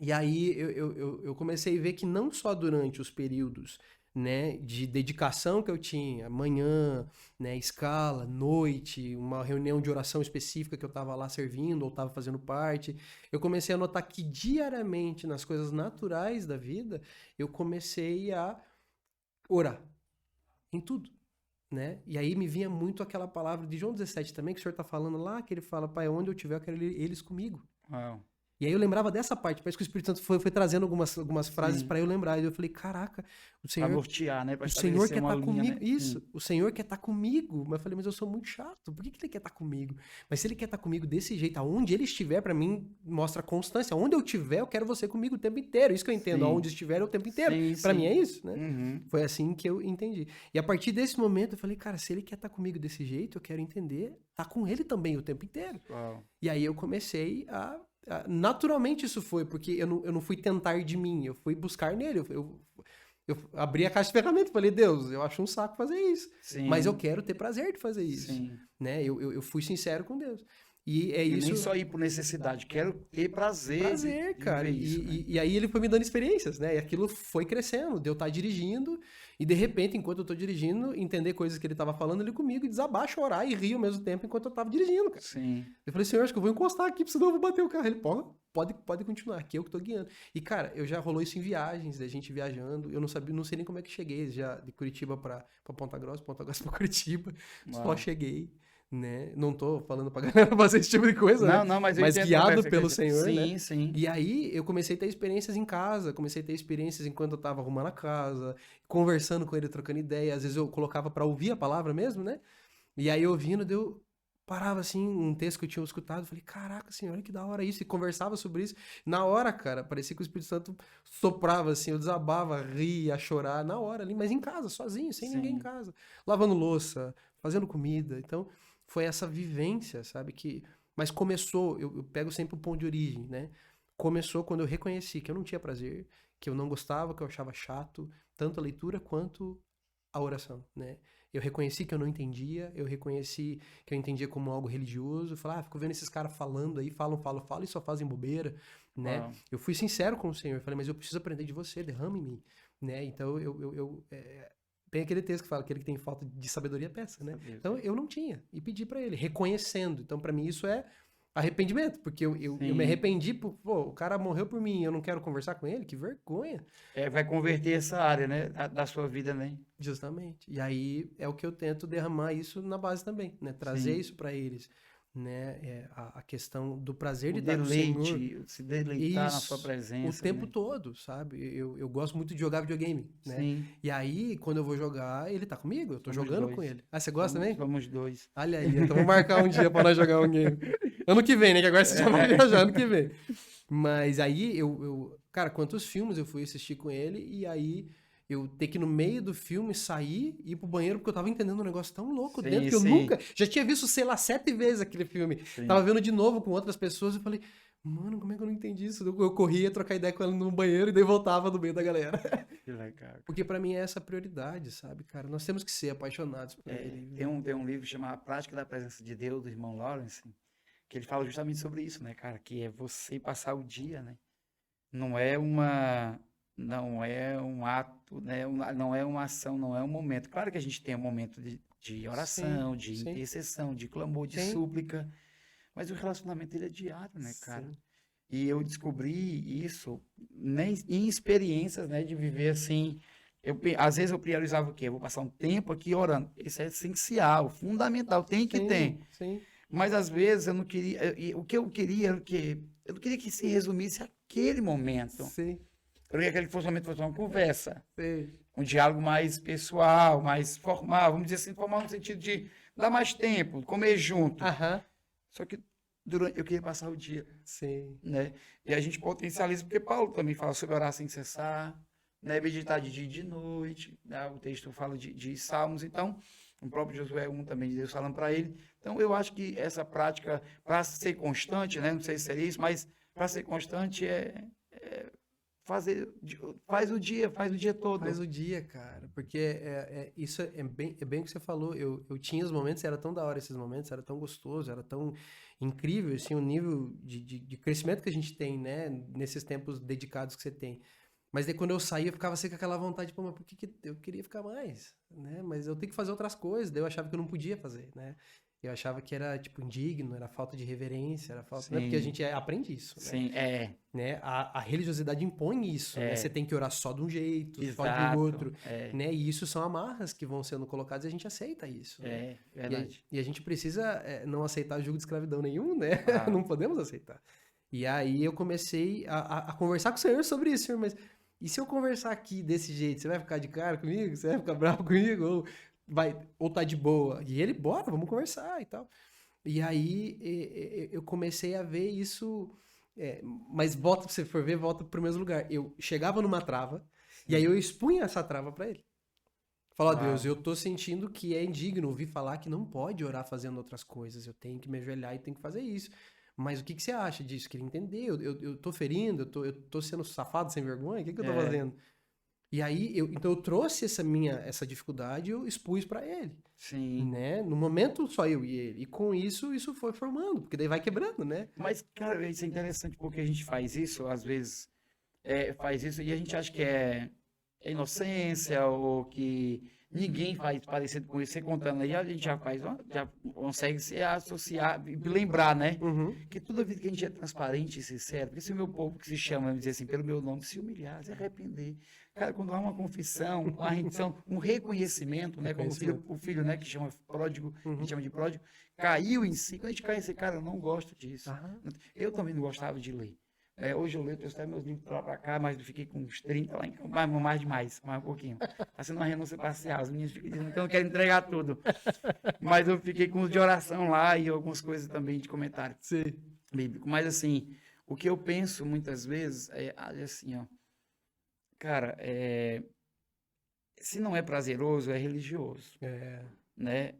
E aí eu comecei a ver que não só durante os períodos, né, de dedicação que eu tinha, manhã, né, escala, noite, uma reunião de oração específica que eu estava lá servindo ou estava fazendo parte, eu comecei a notar que diariamente, nas coisas naturais da vida, eu comecei a orar em tudo. Né? E aí me vinha muito aquela palavra de João 17 também, que o senhor está falando lá, que ele fala, Pai, onde eu estiver, eu quero eles comigo. Uau. E aí eu lembrava dessa parte, parece que o Espírito Santo foi trazendo algumas frases Sim. para eu lembrar. E eu falei, caraca, o Senhor, Pra nortear, né? Pra o Senhor estabelecer quer uma estar linha, comigo. né? Isso, o Senhor quer estar comigo. Mas eu falei, mas eu sou muito chato, por que ele quer estar comigo? Mas se ele quer estar comigo desse jeito, aonde ele estiver, para mim, mostra constância. Onde eu estiver, eu quero você comigo o tempo inteiro. Isso que eu entendo, Sim. aonde estiver é o tempo inteiro. Sim, Para sim. mim é isso, né? Uhum. Foi assim que eu entendi. E a partir desse momento eu falei, cara, se ele quer estar comigo desse jeito, eu quero entender, tá com ele também o tempo inteiro. Uau. E aí eu comecei naturalmente isso foi, porque eu não fui tentar de mim, eu fui buscar nele. Eu abri a caixa de ferramentas e falei, Deus, eu acho um saco fazer isso. Sim. Mas eu quero ter prazer de fazer isso. Sim. Né? Eu fui sincero com Deus. E é E isso. nem só ir por necessidade, quero ter prazer. Prazer, de cara. ver isso, né? E aí ele foi me dando experiências, né? E aquilo foi crescendo, de eu estar dirigindo e de repente, enquanto eu tô dirigindo, entender coisas que ele tava falando ali comigo e desabar, chorar e rir ao mesmo tempo enquanto eu tava dirigindo, cara. Sim. Eu falei, Senhor, acho que eu vou encostar aqui, senão eu vou bater o carro. Ele, pode continuar, aqui eu que tô guiando. E, cara, eu já rolou isso em viagens, da gente viajando. Eu não sei nem como é que cheguei, já de Curitiba pra Ponta Grossa pra Curitiba. Uau. Só cheguei, né? Não tô falando pra galera fazer esse tipo de coisa, né? Não, mas eu Mas entendo guiado como é que pelo você Senhor, sim, né? Sim. E aí eu comecei a ter experiências em casa, comecei a ter experiências enquanto eu tava arrumando a casa, conversando com ele, trocando ideia. Às vezes eu colocava pra ouvir a palavra mesmo, né? E aí ouvindo, eu parava assim, um texto que eu tinha escutado, falei, caraca, Senhor, que da hora isso, e conversava sobre isso. Na hora, cara, parecia que o Espírito Santo soprava assim, eu desabava, ria, chorar, na hora ali, mas em casa, sozinho, sem Sim. ninguém em casa, lavando louça, fazendo comida. Então, foi essa vivência, sabe, que Mas começou, eu pego sempre o ponto de origem, né? Começou quando eu reconheci que eu não tinha prazer, que eu não gostava, que eu achava chato, tanto a leitura quanto a oração, né? Eu reconheci que eu não entendia, eu reconheci que eu entendia como algo religioso, falar, fico vendo esses caras falando aí, falam e só fazem bobeira, né? Uau. Eu fui sincero com o Senhor, eu falei, mas eu preciso aprender de você, derrama em mim, né? Então, tem aquele texto que fala que aquele que tem falta de sabedoria peça, né? Sabia. Então, eu não tinha, e pedi pra ele, reconhecendo. Então, pra mim, isso é arrependimento, porque eu me Sim. arrependi, pô, o cara morreu por mim, eu não quero conversar com ele, que vergonha. Vai converter essa área, né? Da sua vida, né? Justamente. E aí é o que eu tento derramar isso na base também, né? Trazer Sim. isso pra eles, né? A questão do prazer de O estar com o Senhor. deleite, se deleitar na sua Isso. O presença, tempo né? todo, sabe? Eu gosto muito de jogar videogame, né? Sim. E aí, quando eu vou jogar, ele tá comigo, eu tô Somos jogando com dois. ele. Ah, você gosta também? Somos dois. Olha aí, então vamos marcar um dia pra nós jogar um game. Ano que vem, né? Que agora você já vai viajar ano que vem. Mas aí cara, quantos filmes eu fui assistir com ele e aí eu ter que no meio do filme sair e ir pro banheiro porque eu tava entendendo um negócio tão louco Sim, dentro que eu sim. nunca. Já tinha visto, sei lá, 7 vezes aquele filme. Sim. Tava vendo de novo com outras pessoas e falei, mano, como é que eu não entendi isso? Eu corria trocar ideia com ela no banheiro e daí voltava no meio da galera. Que legal. Porque pra mim é essa a prioridade, sabe, cara? Nós temos que ser apaixonados por ele. Tem um livro chamado A Prática da Presença de Deus, do irmão Lawrence, que ele fala justamente sobre isso, né, cara? Que é você passar o dia, né? Não é um ato, né? Não é uma ação, não é um momento. Claro que a gente tem um momento de oração, Sim, de sim. intercessão, de clamor, de Sim. súplica, mas o relacionamento ele é diário, né, cara? Sim. E eu descobri isso em experiências, né, de viver assim. Às vezes eu priorizava o quê? Eu vou passar um tempo aqui orando. Isso é essencial, fundamental, tem que ter. Sim. Mas às vezes eu não queria. O que eu queria era o quê? Eu não queria que se resumisse aquele momento. Sim. Eu queria que aquele momento fosse uma conversa, Sim. um diálogo mais pessoal, mais formal, vamos dizer assim, formal no sentido de dar mais tempo, comer junto. Aham. Só que eu queria passar o dia, Sim. né? E a gente potencializa, porque Paulo também fala sobre orar sem cessar, né? Meditar de dia e de noite, né? O texto fala de salmos, então, o próprio Josué 1 também, Deus falando para ele. Então, eu acho que essa prática, para ser constante, né? Não sei se seria isso, mas para ser constante faz o dia todo. Faz o dia, cara. Porque isso é bem o que você falou. Eu tinha os momentos, era tão da hora esses momentos, era tão gostoso, era tão incrível, assim, o nível de crescimento que a gente tem, né? Nesses tempos dedicados que você tem. Mas daí quando eu saía, eu ficava sempre com aquela vontade, pô, mas por que eu queria ficar mais, né? Mas eu tenho que fazer outras coisas, daí eu achava que eu não podia fazer, né? Eu achava que era, tipo, indigno, era falta de reverência, era falta... Né? Porque a gente aprende isso, né? Sim, Né? A religiosidade impõe isso, né? Você tem que orar só de um jeito, só de exato, outro, né? E isso são amarras que vão sendo colocadas e a gente aceita isso, né? verdade. E a gente precisa não aceitar jugo de escravidão nenhum, né? Ah. Não podemos aceitar. E aí eu comecei a conversar com o Senhor sobre isso, Senhor, mas e se eu conversar aqui desse jeito, você vai ficar de cara comigo? Você vai ficar bravo comigo? Ou tá de boa? E ele, bora, vamos conversar e tal. E aí eu comecei a ver isso... mas volta, se você for ver, volta pro mesmo lugar. Eu chegava numa trava, e aí eu expunha essa trava pra ele. Fala, Uau. Deus, eu tô sentindo que é indigno ouvir falar que não pode orar fazendo outras coisas. Eu tenho que me ajoelhar e tenho que fazer isso. Mas o que você acha disso? Queria entender. Eu tô ferindo, eu tô sendo safado sem vergonha? O que eu tô fazendo? E aí, então eu trouxe essa dificuldade e eu expus pra ele. Sim. Né? No momento, só eu e ele. E com isso foi formando, porque daí vai quebrando, né? Mas, cara, isso é interessante porque a gente faz isso, às vezes, faz isso e a gente acha que é inocência ou que ninguém faz parecido com isso. Você contando aí, a gente já consegue se associar e lembrar, né? Uhum. Que toda vida que a gente é transparente e sincero, porque se o meu povo que se chama, vamos dizer assim, pelo meu nome, se humilhar, se arrepender. Cara, quando há uma confissão, uma rendição, um reconhecimento, né? Como o filho, né? Que chama pródigo, a gente chama de pródigo, caiu em si. Quando a gente cai em si, cara, eu não gosto disso. Eu também não gostava de ler. Hoje eu leio, trouxe até meus livros para cá, mas eu fiquei com uns 30 lá em casa, mais um pouquinho. Está sendo uma renúncia parcial, as meninas ficam dizendo que eu não quero entregar tudo. Mas eu fiquei com os de oração lá e algumas coisas também de comentário bíblico. Mas assim, o que eu penso muitas vezes é assim, ó. Cara, se não é prazeroso, é religioso. Né?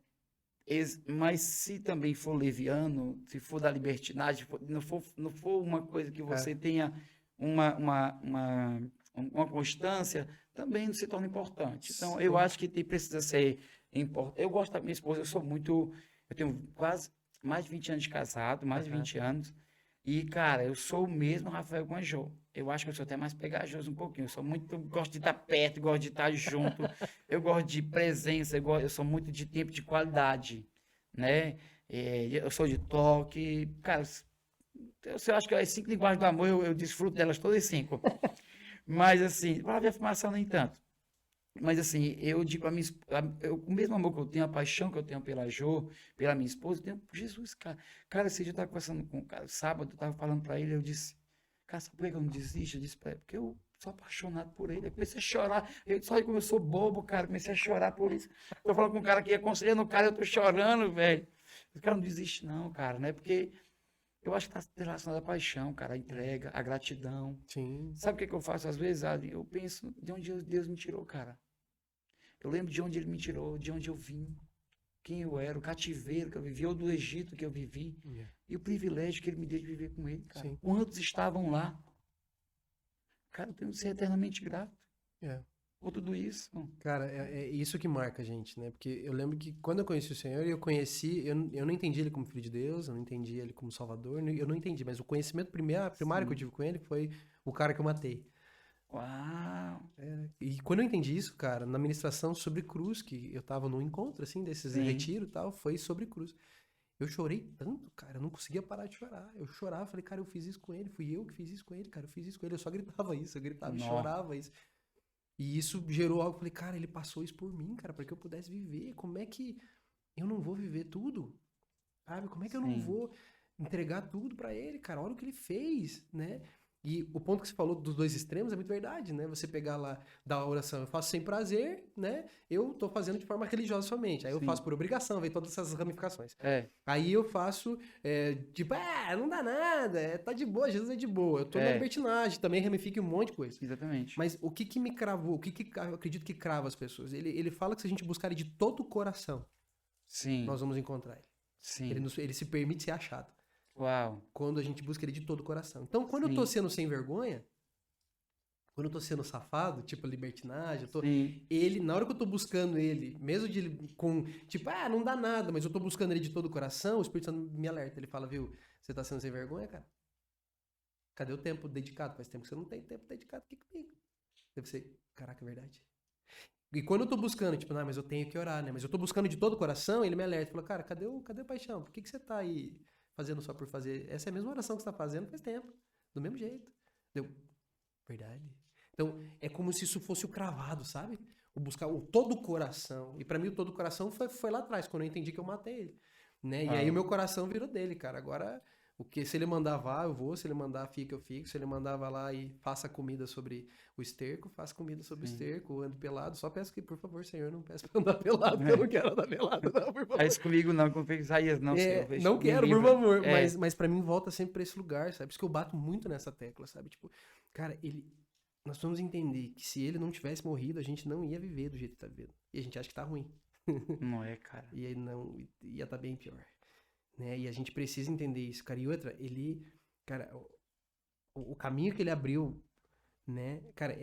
Mas se também for leviano, se for da libertinagem, não for uma coisa que você tenha uma, uma, uma, uma constância, também não se torna importante. Então, eu Sim. acho que precisa ser importante. Eu gosto da minha esposa, eu tenho quase mais de 20 anos de casado, mais de 20 anos. E, cara, eu sou o mesmo Rafael Guanjô. Eu acho que eu sou até mais pegajoso um pouquinho. Gosto de estar perto, gosto de estar junto. Eu gosto de presença, eu sou muito de tempo de qualidade, né? Eu sou de toque. Cara, eu acho que as 5 linguagens do amor, eu desfruto delas todas as 5. Mas, assim, palavra de afirmação nem tanto. Mas assim, eu digo a minha o mesmo amor que eu tenho, a paixão que eu tenho pela Jo, pela minha esposa, eu tenho por Jesus, cara. Cara, esse dia eu estava conversando com o cara, sábado, eu estava falando para ele, eu disse, cara, sabe por que eu não desisto? Eu disse para ele, porque eu sou apaixonado por ele. Eu comecei a chorar, só como eu sou bobo, cara, comecei a chorar por isso. Tô falando com um cara que aconselhando o cara, eu tô chorando, velho. O cara não desiste, não, cara, né? Porque eu acho que está relacionado à paixão, cara, a entrega, a gratidão. Sim. Sabe o que eu faço às vezes, Adri? Eu penso de onde Deus me tirou, cara. Eu lembro de onde ele me tirou, de onde eu vim, quem eu era, o cativeiro que eu vivi, ou do Egito que eu vivi, e o privilégio que ele me deu de viver com ele, cara. Sim. Quantos estavam lá? Cara, eu tenho que ser eternamente grato por tudo isso. Cara, é isso que marca a gente, né? Porque eu lembro que quando eu conheci o Senhor, eu não entendi ele como filho de Deus, eu não entendi ele como Salvador, eu não entendi, mas o conhecimento primário que eu tive com ele foi o cara que eu matei. Uau! E quando eu entendi isso, cara, na ministração sobre cruz, que eu tava num encontro, assim, desses retiro e tal, foi sobre cruz. Eu chorei tanto, cara, eu não conseguia parar de chorar. Eu chorava, falei, cara, eu fiz isso com ele, fui eu que fiz isso com ele, cara, eu fiz isso com ele. Eu só gritava isso, eu gritava e chorava isso. E isso gerou algo, eu falei, cara, ele passou isso por mim, cara, para que eu pudesse viver. Como é que eu não vou viver tudo? Sabe? Como é que eu não vou entregar tudo pra ele, cara? Olha o que ele fez, né? E o ponto que você falou dos dois extremos é muito verdade, né? Você pegar lá da oração, eu faço sem prazer, né? Eu tô fazendo de forma religiosa somente. Aí eu faço por obrigação, vem todas essas ramificações. Aí eu faço, tipo, não dá nada, tá de boa, Jesus é de boa. Eu tô na libertinagem, também ramifica um monte de coisa. Exatamente. Mas o que me cravou, o que eu acredito que crava as pessoas? Ele fala que se a gente buscar ele de todo o coração, nós vamos encontrar ele. Sim. Ele se permite ser achado. Uau. Quando a gente busca ele de todo o coração. Então, quando eu tô sendo sem vergonha, quando eu tô sendo safado, tipo libertinagem, ele, na hora que eu tô buscando ele, mesmo de com, tipo, não dá nada, mas eu tô buscando ele de todo o coração, o Espírito Santo me alerta. Ele fala, viu, você tá sendo sem vergonha, cara? Cadê o tempo dedicado? Faz tempo que você não tem tempo dedicado aqui comigo. Deve ser, caraca, é verdade. E quando eu tô buscando, tipo, mas eu tenho que orar, né? Mas eu tô buscando de todo o coração, ele me alerta. Fala, cara, cadê a paixão? Por que você tá aí fazendo só por fazer? Essa é a mesma oração que você tá fazendo faz tempo. Do mesmo jeito. Verdade. Então, é como se isso fosse o cravado, sabe? O buscar o todo o coração. E pra mim, o todo o coração foi lá atrás, quando eu entendi que eu matei ele. Né? E aí o meu coração virou dele, cara. Agora, se ele mandar vá, eu vou. Se ele mandar fica, eu fico. Se ele mandar vá lá e faça comida sobre o esterco, faça comida sobre o esterco, ando pelado. Só peço que, por favor, Senhor, não peça pra andar pelado, porque eu não quero andar pelado, não, por favor. Faz comigo não, como fez Isaías, não, Senhor. Não quero, por favor. Mas pra mim volta sempre pra esse lugar, sabe? Por isso que eu bato muito nessa tecla, sabe? Tipo, cara, nós vamos entender que se ele não tivesse morrido, a gente não ia viver do jeito que tá vivendo. E a gente acha que tá ruim. Não é, cara. E aí não, ia tá bem pior. Né? E a gente precisa entender isso, cara. E outra, cara, o caminho que ele abriu, né? Cara,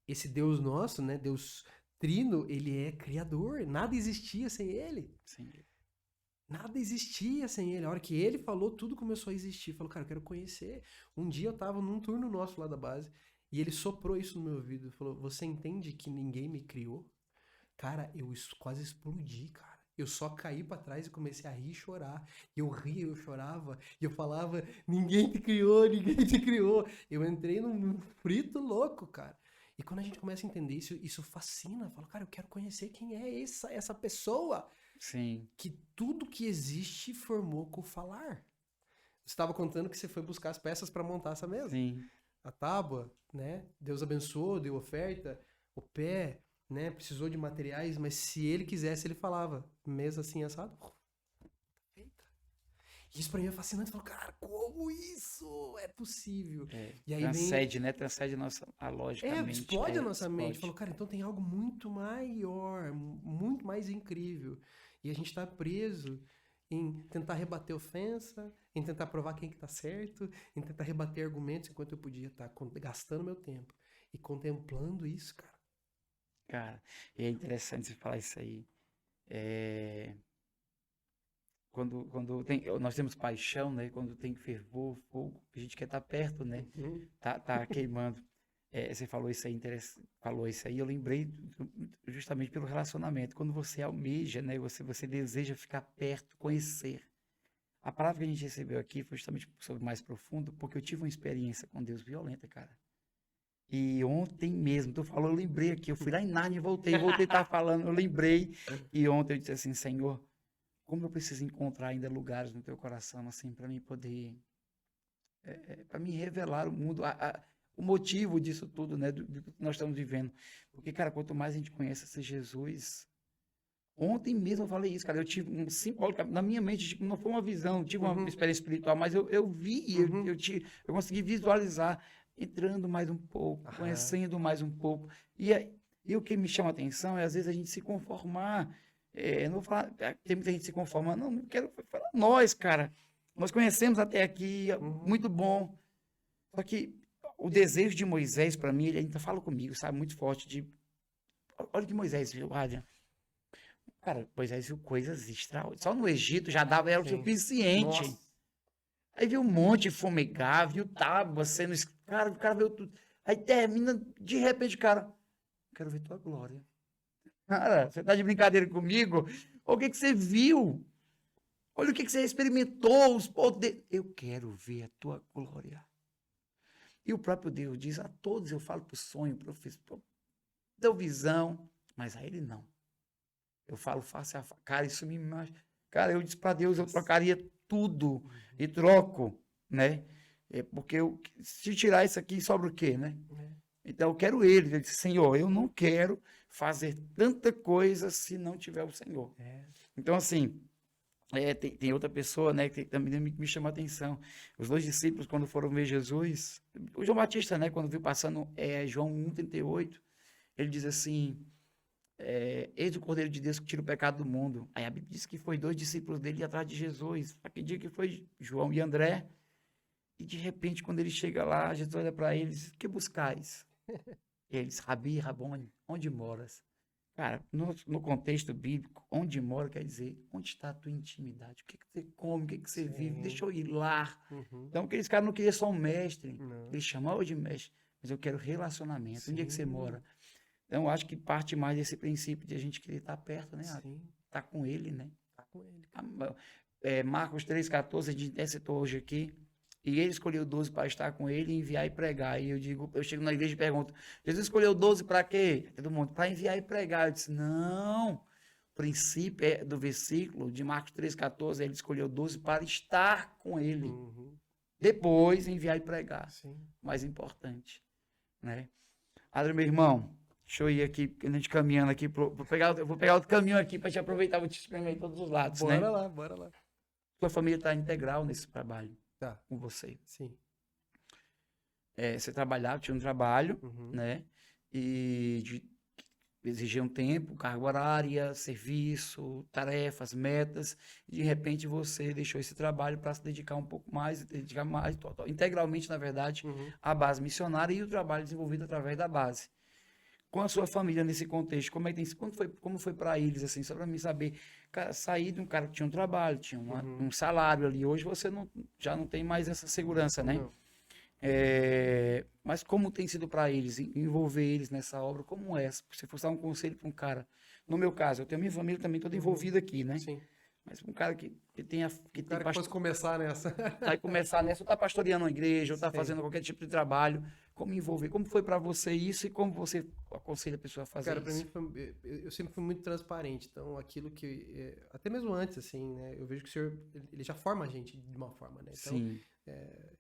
esse Deus nosso, né? Deus Trino, ele é criador. Nada existia sem ele. Sim. Nada existia sem ele. A hora que ele falou, tudo começou a existir. Falou, cara, eu quero conhecer. Um dia eu tava num turno nosso lá da base e ele soprou isso no meu ouvido. Falou, você entende que ninguém me criou? Cara, eu quase explodi, cara. Eu só caí pra trás e comecei a rir e chorar. E eu ria, eu chorava. E eu falava, ninguém te criou, ninguém te criou. Eu entrei num frito louco, cara. E quando a gente começa a entender isso, isso fascina. Fala, cara, eu quero conhecer quem é essa pessoa. Sim. Que tudo que existe formou com o falar. Você estava contando que você foi buscar as peças para montar essa mesa. Sim. A tábua, né? Deus abençoou, deu oferta. O pé, né? Precisou de materiais, mas se ele quisesse, ele falava. Mesa assim, assado. Eita. Isso pra mim é fascinante. Eu falo, cara, como isso é possível? E aí transcende, né? Transcende a lógica. Explode a nossa mente. Falou, cara, então tem algo muito maior, muito mais incrível. E a gente tá preso em tentar rebater ofensa, em tentar provar quem que tá certo, em tentar rebater argumentos, enquanto eu podia estar gastando meu tempo e contemplando isso, cara. Cara, e é interessante você falar isso aí. É, nós temos paixão, né? Quando tem fervor, fogo, a gente quer estar perto, né? Uhum. Tá queimando. Você falou isso aí, falou isso aí, eu lembrei justamente pelo relacionamento. Quando você almeja, né? Você deseja ficar perto, conhecer. A palavra que a gente recebeu aqui foi justamente sobre mais profundo, porque eu tive uma experiência com Deus violenta, cara. E ontem mesmo, tu falou, eu lembrei aqui, eu fui lá em Nárnia e voltei a estar falando, eu lembrei. E ontem eu disse assim, Senhor, como eu preciso encontrar ainda lugares no teu coração, assim, para mim poder, para me revelar o mundo, o motivo disso tudo, né, do que nós estamos vivendo. Porque, cara, quanto mais a gente conhece esse Jesus, ontem mesmo eu falei isso, cara, eu tive um simbólico, na minha mente, tipo, não foi uma visão, não tive uma experiência espiritual, mas eu vi, eu consegui visualizar, entrando mais um pouco, conhecendo mais um pouco. E o que me chama a atenção é, às vezes, a gente se conformar. Não vou falar, tem muita gente se conformando, não quero falar nós, cara. Nós conhecemos até aqui, muito bom. Só que o desejo de Moisés, para mim, ele ainda fala comigo, sabe, muito forte. Olha que Moisés viu, Adrian. Cara, Moisés viu coisas extraordinárias. Só no Egito já dava era o suficiente. Nossa. Aí viu um monte fumegar, viu tábua sendo. Cara, o cara viu tudo. Aí termina, de repente, cara, quero ver tua glória. Cara, você tá de brincadeira comigo? Olha o que você viu. Olha o que você experimentou, os poderes. Eu quero ver a tua glória. E o próprio Deus diz a todos, eu falo pro sonho, professor, deu visão, mas a ele não. Eu falo face a face. Cara, isso me... Cara, eu disse para Deus, eu trocaria tudo e troco, né? Porque se tirar isso aqui, sobra o quê, né? Então eu quero ele. Eu disse, Senhor, eu não quero fazer tanta coisa se não tiver o Senhor. Então, assim, tem outra pessoa, né, que também me chama a atenção. Os 2 discípulos, quando foram ver Jesus, o João Batista, né, quando viu passando João 1,38, ele diz assim, eis o Cordeiro de Deus que tira o pecado do mundo. Aí a Bíblia diz que foi 2 discípulos dele atrás de Jesus. Aquele dia que foi João e André. E de repente, quando ele chega lá, Jesus olha para eles, o que buscais? Eles, Rabi, Rabone, onde moras? Cara, no contexto bíblico, onde mora quer dizer, onde está a tua intimidade? O que você come, o que você vive? Deixa eu ir lá. Então, aqueles caras não queriam só um mestre, eles chamavam de mestre, mas eu quero relacionamento. Onde é que você mora? Então, eu acho que parte mais desse princípio de a gente querer estar perto, né? Estar com ele, né? Tá com ele. Marcos 3,14, a gente até citou hoje aqui. E ele escolheu 12 para estar com ele, enviar e pregar. E eu chego na igreja e pergunto, Jesus escolheu 12 para quê? Todo mundo, para enviar e pregar. Eu disse, não. O princípio do versículo de Marcos 3,14, ele escolheu 12 para estar com ele. Depois, enviar e pregar. Mais importante, né? Adri, meu irmão, deixa eu ir aqui, a gente caminhando aqui, eu vou pegar outro caminho aqui para te aproveitar, vou te experimentar todos os lados, né? Bora lá. Sua família está integral nesse trabalho. Tá. Com você. Sim. Você trabalhava, tinha um trabalho, né? E exigia um tempo, carga horária, serviço, tarefas, metas. E de repente você deixou esse trabalho para se dedicar um pouco mais, integralmente, na verdade, à base missionária e o trabalho desenvolvido através da base. Com a sua família nesse contexto, como foi para eles, assim, só para mim saber, cara, sair de um cara que tinha um trabalho, tinha um salário ali, hoje você já não tem mais essa segurança, né? Mas como tem sido para eles, envolver eles nessa obra, como é? Se você fosse dar um conselho para um cara, no meu caso, eu tenho minha família também toda envolvida aqui, né? Sim. Mas um cara que tenha... Que fosse começar nessa. Vai começar nessa, ou tá pastoreando uma igreja, ou tá fazendo qualquer tipo de trabalho, como envolver? Como foi para você isso e como você aconselha a pessoa a fazer isso? Para mim, eu sempre fui muito transparente. Então, aquilo que... Até mesmo antes, assim, né? Eu vejo que o Senhor, ele já forma a gente de uma forma, né? Então, Sim.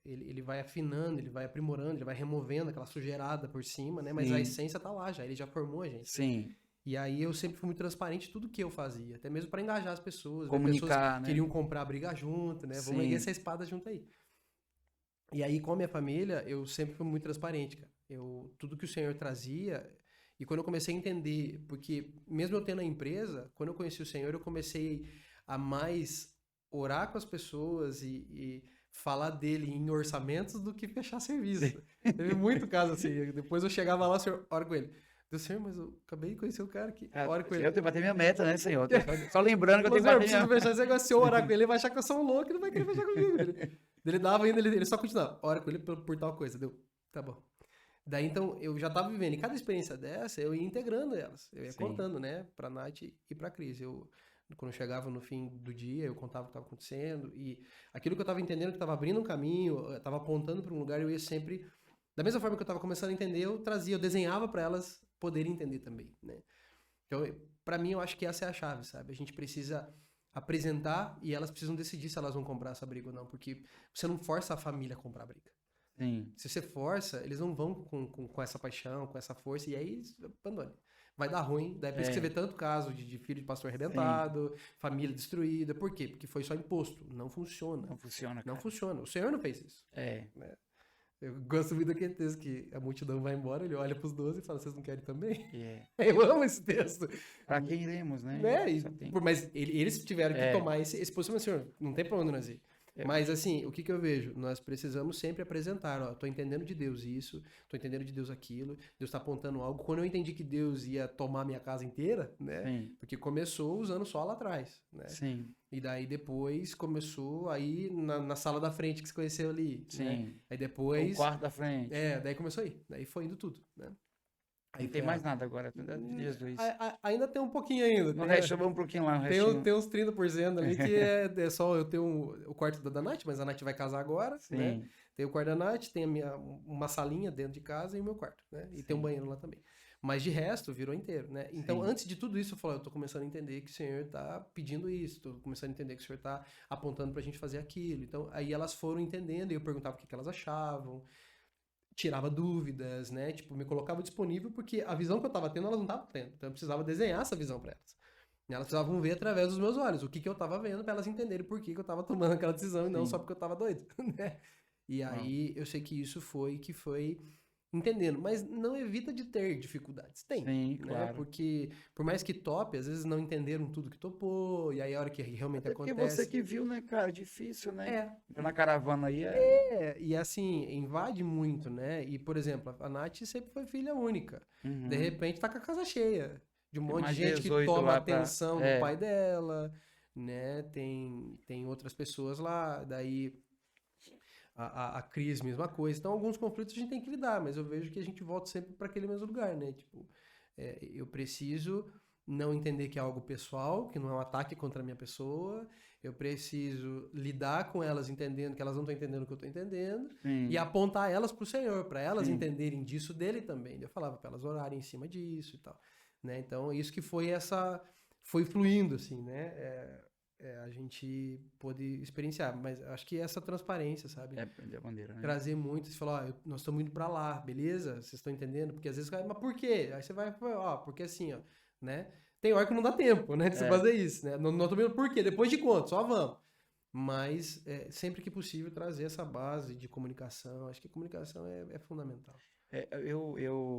Ele vai afinando, ele vai aprimorando, ele vai removendo aquela sujeirada por cima, né? Mas a essência tá lá já, ele já formou a gente. Sim. E aí eu sempre fui muito transparente em tudo que eu fazia, até mesmo para engajar as pessoas. Comunicar, pessoas né? Queriam comprar, brigar junto, né? Vamos erguer essa espada junto aí. E aí, com a minha família, eu sempre fui muito transparente, cara. Tudo que o Senhor trazia, E quando eu comecei a entender, porque mesmo eu tendo a empresa, quando eu conheci o Senhor, eu comecei a mais orar com as pessoas e falar dele em orçamentos do que fechar serviço. Teve muito caso assim. Depois eu chegava lá, o Senhor, ora com ele. Deus, Senhor, mas eu acabei de conhecer o cara aqui. Cara, Ora com eu ele. tenho que bater minha meta, né, Senhor? Só lembrando que eu Mas, tenho que Senhor, eu bater preciso minha fechar esse negócio. Se eu orar com ele, ele vai achar que eu sou um louco e não vai querer fechar comigo. Ele dava ainda, ele só continuava. Ora com ele por tal coisa. Deu, tá bom. Daí, então, eu já tava vivendo. E cada experiência dessa, eu ia integrando elas. Eu ia Sim. contando, né? Pra Nath e pra Cris. Quando eu chegava no fim do dia, eu contava o que estava acontecendo. E aquilo que eu estava entendendo, que estava abrindo um caminho, estava apontando para um lugar, eu ia sempre... Da mesma forma que eu estava começando a entender, eu desenhava para elas poderem entender também, né? Então, para mim, eu acho que essa é a chave, sabe? A gente precisa apresentar e elas precisam decidir se elas vão comprar essa briga ou não. Porque você não força a família a comprar a briga. Sim. Se você força, eles não vão com essa paixão, com essa força, e aí abandone. Vai dar ruim. Daí por isso que você vê tanto caso de filho de pastor arrebentado, família destruída. Por quê? Porque foi só imposto. Não funciona. Não funciona, cara. Não funciona. O Senhor não fez isso. É. Né? Eu gosto muito daquele texto que a multidão vai embora, ele olha pros 12 e fala, vocês não querem também? Eu amo esse texto. Pra quem iremos, né? Mas eles tiveram que tomar esse posicionamento. Senhor, não tem pra onde nós ir. Mas assim, o que eu vejo? Nós precisamos sempre apresentar, ó, tô entendendo de Deus isso, tô entendendo de Deus aquilo, Deus tá apontando algo. Quando eu entendi que Deus ia tomar minha casa inteira, né? Sim. Porque começou usando só lá atrás, né? Sim. E daí depois começou aí na sala da frente que se conheceu ali, Sim. né? Aí depois... O quarto da frente. Daí começou aí. Daí foi indo tudo, né? Aí não tem mais nada agora, tudo é de Jesus. Ainda tem um pouquinho ainda. No resto, vamos um pouquinho lá. Tem uns 30% ali que é só eu ter o quarto da Nath, mas a Nath vai casar agora, Sim. né? Tem o quarto da Nath, tem uma salinha dentro de casa e o meu quarto, né? E tem um banheiro lá também. Mas de resto, virou inteiro, né? Então, antes de tudo isso, eu falei, eu tô começando a entender que o Senhor tá pedindo isso, tô começando a entender que o Senhor tá apontando pra gente fazer aquilo. Então, aí elas foram entendendo e eu perguntava o que elas achavam, tirava dúvidas, né? Tipo, me colocava disponível porque a visão que eu tava tendo, elas não estavam tendo. Então eu precisava desenhar essa visão para elas. E elas precisavam ver através dos meus olhos o que eu tava vendo para elas entenderem por que eu tava tomando aquela decisão e não só porque eu tava doido, né? E aí eu sei que isso foi entendendo, mas não evita de ter dificuldades. Tem, sim, né? Claro. Porque por mais que tope, às vezes não entenderam tudo que topou, e aí a hora que realmente acontece... Porque você que viu, né, cara? Difícil, né? Na caravana aí e assim, invade muito, né? E, por exemplo, a Nath sempre foi filha única. Uhum. De repente tá com a casa cheia. De um monte de mais gente que 18 toma lá atenção do pai dela, né? Tem outras pessoas lá, daí... A Cris, mesma coisa. Então, alguns conflitos a gente tem que lidar, mas eu vejo que a gente volta sempre para aquele mesmo lugar, né? Tipo, eu preciso não entender que é algo pessoal, que não é um ataque contra a minha pessoa. Eu preciso lidar com elas entendendo que elas não estão entendendo o que eu estou entendendo. Sim. E apontar elas para o Senhor, para elas entenderem disso dele também. Eu falava para elas orarem em cima disso e tal. Né? Então, isso que foi fluindo, assim, né? A gente pôde experienciar, mas acho que essa transparência, sabe? A bandeira, né? Trazer muito, você fala, nós estamos indo pra lá, beleza? Vocês estão entendendo? Porque às vezes, mas por quê? Aí você vai, porque assim, ó, né? Tem hora que não dá tempo, né? De você fazer isso, né? Nós estamos indo por quê? Depois de quanto? Só vamos. Mas sempre que possível trazer essa base de comunicação, acho que comunicação é fundamental.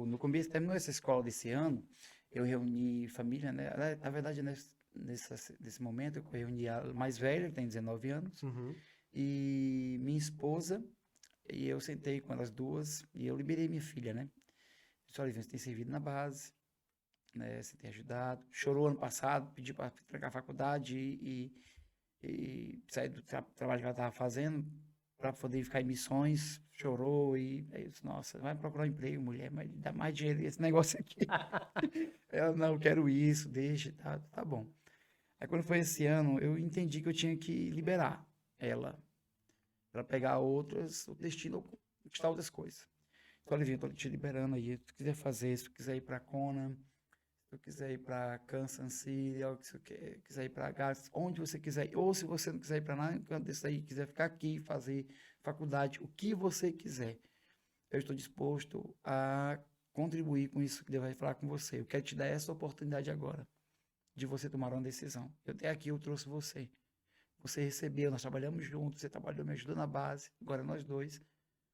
No começo, terminou essa escola desse ano, eu reuni família, né? Na verdade, nesse momento, eu reuni a mais velha, que tem 19 anos, e minha esposa, e eu sentei com elas duas, e eu liberei minha filha, né? Disse, olha, você tem servido na base, né? Você tem ajudado. Chorou ano passado, pediu para trancar a faculdade e sair do trabalho que ela estava fazendo para poder ficar em missões. Chorou e aí eu disse, nossa, vai procurar um emprego, mulher, mas dá mais dinheiro esse negócio aqui. Ela, não, eu quero isso, deixa, tá bom. Aí quando foi esse ano, eu entendi que eu tinha que liberar ela para pegar o destino, conquistar outras coisas. Então, Olivinho, eu tô te liberando aí, se tu quiser fazer, se tu quiser ir para Kona, se tu quiser ir para Kansas City, ou se tu quiser ir para Gats, onde você quiser, ou se você não quiser ir para nada desse aí, quiser ficar aqui, fazer faculdade, o que você quiser, eu estou disposto a contribuir com isso que Deus vai falar com você. Eu quero te dar essa oportunidade agora, de você tomar uma decisão. Até aqui eu trouxe você. Você recebeu, nós trabalhamos juntos, você trabalhou, me ajudou na base, agora nós dois.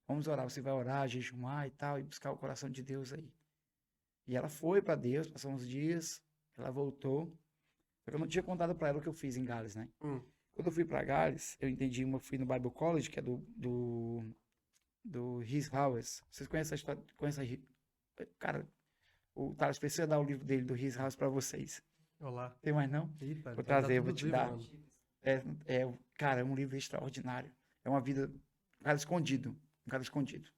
Vamos orar, você vai orar, jejumar e tal, e buscar o coração de Deus aí. E ela foi para Deus, passou uns dias, ela voltou. Só que eu não tinha contado para ela o que eu fiz em Gales, né? Quando eu fui para Gales, eu entendi, eu fui no Bible College, que é do Rhys Howes. Vocês conhecem a história? Cara, o Thales precisa dar o livro dele, do Rhys Howes, para vocês. Olá. Tem mais não? Eita, Vou tá trazer, tudo vou te livre, dar. mano. Cara, é um livro extraordinário. É uma vida, um cara escondido. Um cara escondido.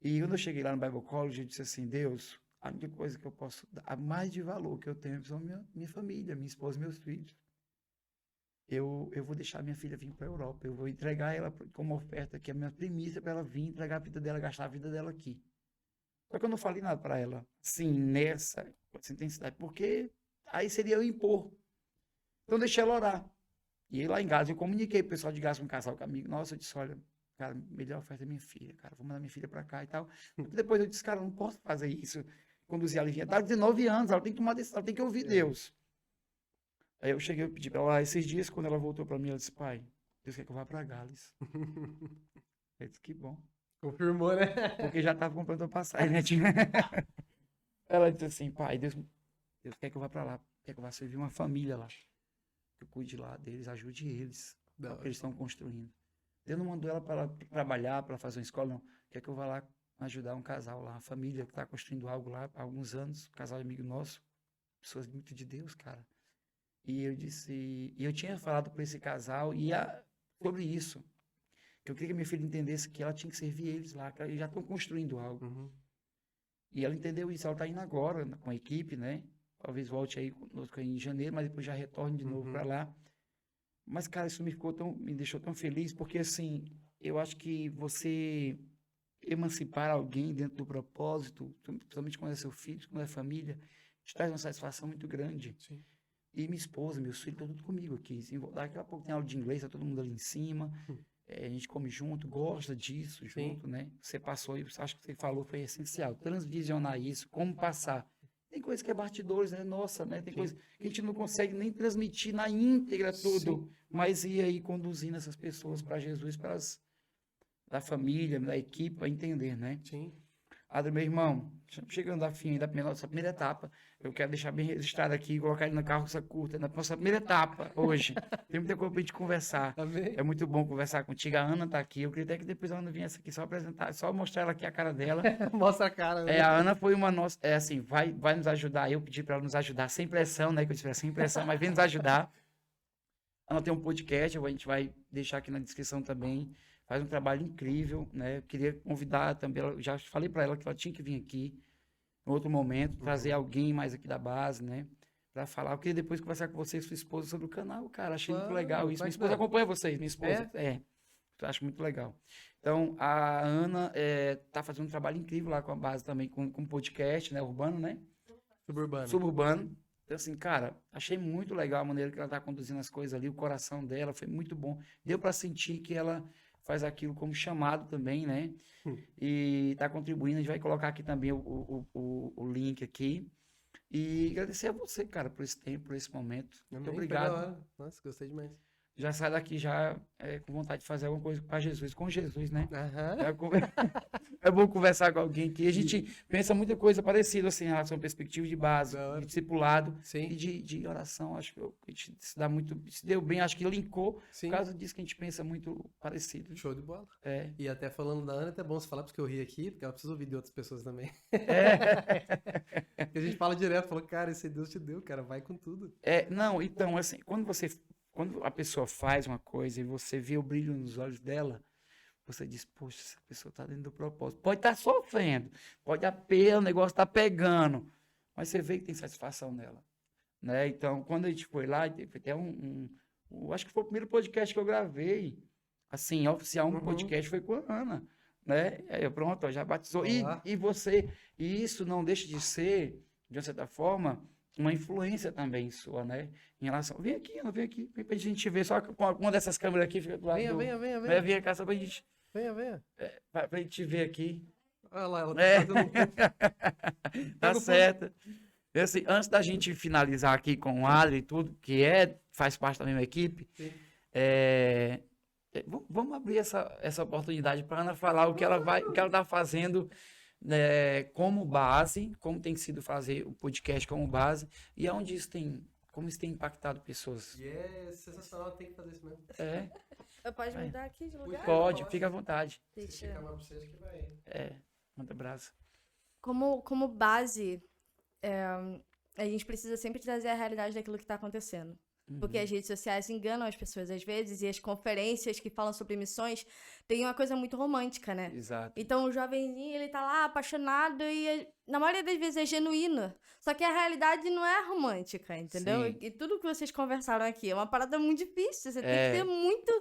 E quando eu cheguei lá no Bible College, eu disse assim, Deus, a única coisa que eu posso dar mais de valor que eu tenho são minha família, minha esposa e meus filhos. Eu vou deixar minha filha vir para a Europa. Eu vou entregar ela como oferta, que é a minha primícia para ela vir entregar a vida dela, gastar a vida dela aqui. Só que eu não falei nada para ela, assim, nessa intensidade, porque aí seria eu impor. Então, deixei ela orar. E lá em Gales, eu comuniquei pro pessoal de Gales, um casal comigo. Nossa, eu disse, olha, cara, melhor oferta é minha filha, cara. Vou mandar minha filha para cá e tal. Depois eu disse, cara, eu não posso fazer isso. Conduzir ela, ela tem 19 anos, ela tem que tomar decisão, ela tem que ouvir Deus. Aí eu cheguei, eu pedi para ela, esses dias, quando ela voltou para mim, ela disse, pai, Deus quer que eu vá para Gales. Eu disse, que bom. Confirmou, né? Porque já estava comprando a passagem, né? Ela disse assim, pai, Deus quer que eu vá para lá, quer que eu vá servir uma família lá. Que eu cuide lá deles, ajude eles, porque eles estão construindo. Deus não mandou ela para trabalhar, para fazer uma escola, não. Quer que eu vá lá ajudar um casal lá, uma família que está construindo algo lá há alguns anos, um casal amigo nosso, pessoas muito de Deus, cara. E eu disse, e eu tinha falado para esse casal sobre isso, que eu queria que minha filha entendesse que ela tinha que servir eles lá, que eles já estão construindo algo. E ela entendeu isso, ela está indo agora com a equipe, né? Talvez volte aí conosco em janeiro, mas depois já retorne de novo para lá. Mas, cara, isso me deixou tão feliz, porque, assim, eu acho que você emancipar alguém dentro do propósito, principalmente quando é seu filho, quando é família, te traz uma satisfação muito grande. Sim. E minha esposa, meus filhos, estão tudo comigo aqui. Assim, daqui a pouco tem aula de inglês, tá todo mundo ali em cima. A gente come junto, gosta disso junto, né? Você passou, acho que você falou, foi essencial. Transvisionar isso, como passar. Tem coisa que é bastidores, né? Nossa, né? Tem coisa que a gente não consegue nem transmitir na íntegra tudo, mas ir aí conduzindo essas pessoas para Jesus, para da família, da equipe, para entender, né? Sim. Adri, meu irmão, chegando a fim da nossa primeira etapa, eu quero deixar bem registrado aqui, colocar ele na carroça curta, na nossa primeira etapa hoje. Tem muita coisa pra gente conversar. Amém. É muito bom conversar contigo. A Ana tá aqui. Eu queria até que depois a Ana viesse aqui só apresentar, só mostrar ela aqui a cara dela. Mostra a cara. Né? A Ana foi uma nossa, assim, vai nos ajudar. Eu pedi para ela nos ajudar sem pressão, né? Que eu disse, sem pressão, mas vem nos ajudar. Ela tem um podcast, a gente vai deixar aqui na descrição também. Faz um trabalho incrível, né? Eu queria convidar também, já falei para ela que ela tinha que vir aqui em outro momento, trazer alguém mais aqui da base, né? Para falar. Eu queria depois conversar com você e sua esposa sobre o canal, cara. Achei muito legal isso. Minha esposa acompanha vocês, minha esposa. Acho muito legal. Então, a Ana tá fazendo um trabalho incrível lá com a base também, com podcast, né? Urbano, né? Suburbano. Então, assim, cara, achei muito legal a maneira que ela tá conduzindo as coisas ali, o coração dela foi muito bom. Deu para sentir que ela faz aquilo como chamado também, né? E está contribuindo. A gente vai colocar aqui também o link aqui. E agradecer a você, cara, por esse tempo, por esse momento. Muito obrigado. Nossa, gostei demais. Já sai daqui já com vontade de fazer alguma coisa para Jesus, com Jesus, né? É bom conversar com alguém que a gente pensa muita coisa parecida, assim, em relação à perspectiva de base, de discipulado e de oração. Acho que a gente se deu bem, acho que linkou, por causa disso que a gente pensa muito parecido. Show de bola. E até falando da Ana, é até bom você falar, porque eu ri aqui, porque ela precisa ouvir de outras pessoas também. A gente fala direto, falou, cara, esse Deus te deu, cara, vai com tudo. Não, então, assim, quando a pessoa faz uma coisa e você vê o brilho nos olhos dela, você diz, poxa, essa pessoa está dentro do propósito. Pode estar sofrendo, pode apelar, o negócio está pegando, mas você vê que tem satisfação nela. Né? Então, quando a gente foi lá, teve até acho que foi o primeiro podcast que eu gravei, assim, oficial, podcast foi com a Ana. Né? Aí, pronto, já batizou. E você, e isso não deixa de ser, de uma certa forma, uma influência também sua, né? Em relação... Vem aqui, Ana, vem aqui. Vem pra gente ver. Só que uma dessas câmeras aqui fica do lado Venha. Vem cá, só pra gente... Venha. Pra gente ver aqui. Olha lá, ela tá fazendo... Tá certo. Assim, antes da gente finalizar aqui com o Adri e tudo, que faz parte da mesma equipe, vamos abrir essa oportunidade para Ana falar o que ela tá fazendo como base, como tem sido fazer o podcast como base, e aonde como isso tem impactado pessoas. E é sensacional, tem que fazer isso mesmo. Eu posso Vai. mudar aqui de lugar? Pode, fica à vontade. Se Deixa. ficar mais pra você, acho que vai. Manda abraço. Como base, a gente precisa sempre trazer a realidade daquilo que está acontecendo. Porque as redes sociais enganam as pessoas às vezes, e as conferências que falam sobre missões têm uma coisa muito romântica, né? Exato. Então o jovenzinho, ele tá lá apaixonado e na maioria das vezes é genuíno. Só que a realidade não é romântica, entendeu? Sim. E tudo que vocês conversaram aqui é uma parada muito difícil. Você tem É. que ser muito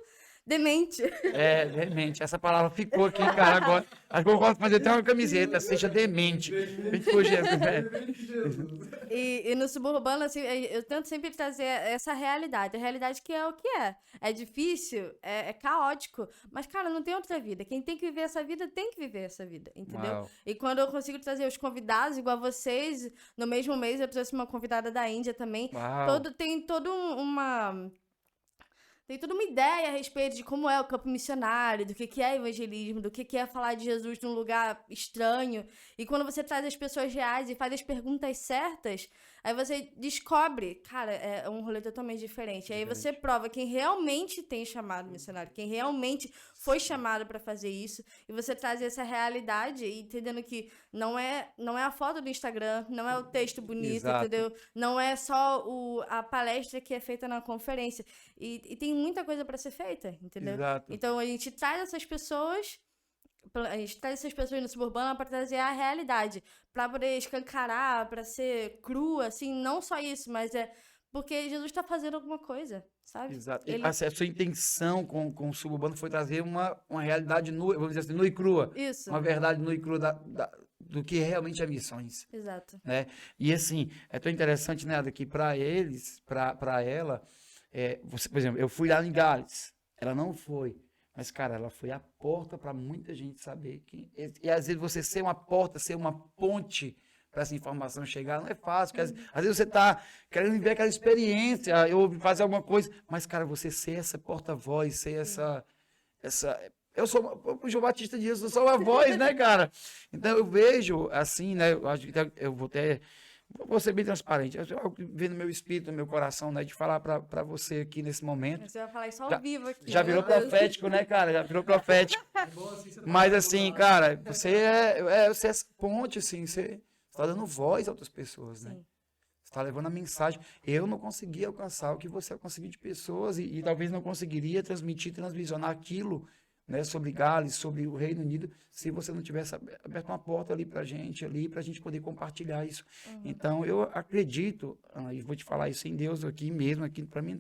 demente. Demente. Essa palavra ficou aqui, cara, agora. Acho que eu gosto de fazer até uma camiseta, seja demente. E no suburbano, assim, eu tento sempre trazer essa realidade. A realidade que é o que é. É difícil, é caótico. Mas, cara, não tem outra vida. Quem tem que viver essa vida, tem que viver essa vida, entendeu? Uau. E quando eu consigo trazer os convidados, igual vocês, no mesmo mês eu trouxe uma convidada da Índia também. Uau. Tem toda uma ideia a respeito de como é o campo missionário, do que é evangelismo, do que é falar de Jesus num lugar estranho. E quando você traz as pessoas reais e faz as perguntas certas, aí você descobre, cara, é um rolê totalmente diferente. Aí você prova quem realmente tem chamado missionário, quem realmente foi chamado para fazer isso, e você traz essa realidade, entendendo que não é a foto do Instagram, não é o texto bonito, Exato. entendeu? Não é só a palestra que é feita na conferência. E tem muita coisa para ser feita, entendeu? Exato. Então a gente traz essas pessoas no suburbano para trazer a realidade, para poder escancarar, para ser crua, assim, não só isso, mas porque Jesus está fazendo alguma coisa, sabe? Exato. Ele- A sua intenção com o suburbano foi trazer uma realidade nua, vamos dizer assim, nua e crua. Isso, Uma verdade nua e crua do que realmente é missões. exato. Né? E assim, é tão interessante, né, que para eles, para ela, você, por exemplo, eu fui lá em Gales, ela não foi, mas cara, ela foi a porta para muita gente saber e às vezes você ser uma porta, ser uma ponte para essa informação chegar não é fácil, porque às vezes você está querendo viver aquela experiência, ou fazer alguma coisa, mas cara, você ser essa porta-voz, ser essa eu sou o João Batista de Jesus, eu sou a voz, né, cara? Então eu vejo assim, né? Eu acho que eu vou ser bem transparente. Eu vi no meu espírito, no meu coração, né, de falar para você aqui nesse momento. Você vai falar isso ao Já- vivo aqui. Já meu virou Deus. profético, né, cara? Já virou profético. É bom assim, você tá Mas falando assim, lá. cara, você você é essa ponte, assim, você está dando voz a outras pessoas, né? Sim. Você está levando a mensagem. Eu não consegui alcançar o que você conseguiu de pessoas e talvez não conseguiria transmitir, transvisionar aquilo, né, sobre Gales, sobre o Reino Unido, se você não tivesse aberto uma porta ali para a gente poder compartilhar isso. Então, eu acredito, e vou te falar isso em Deus aqui mesmo, aqui para mim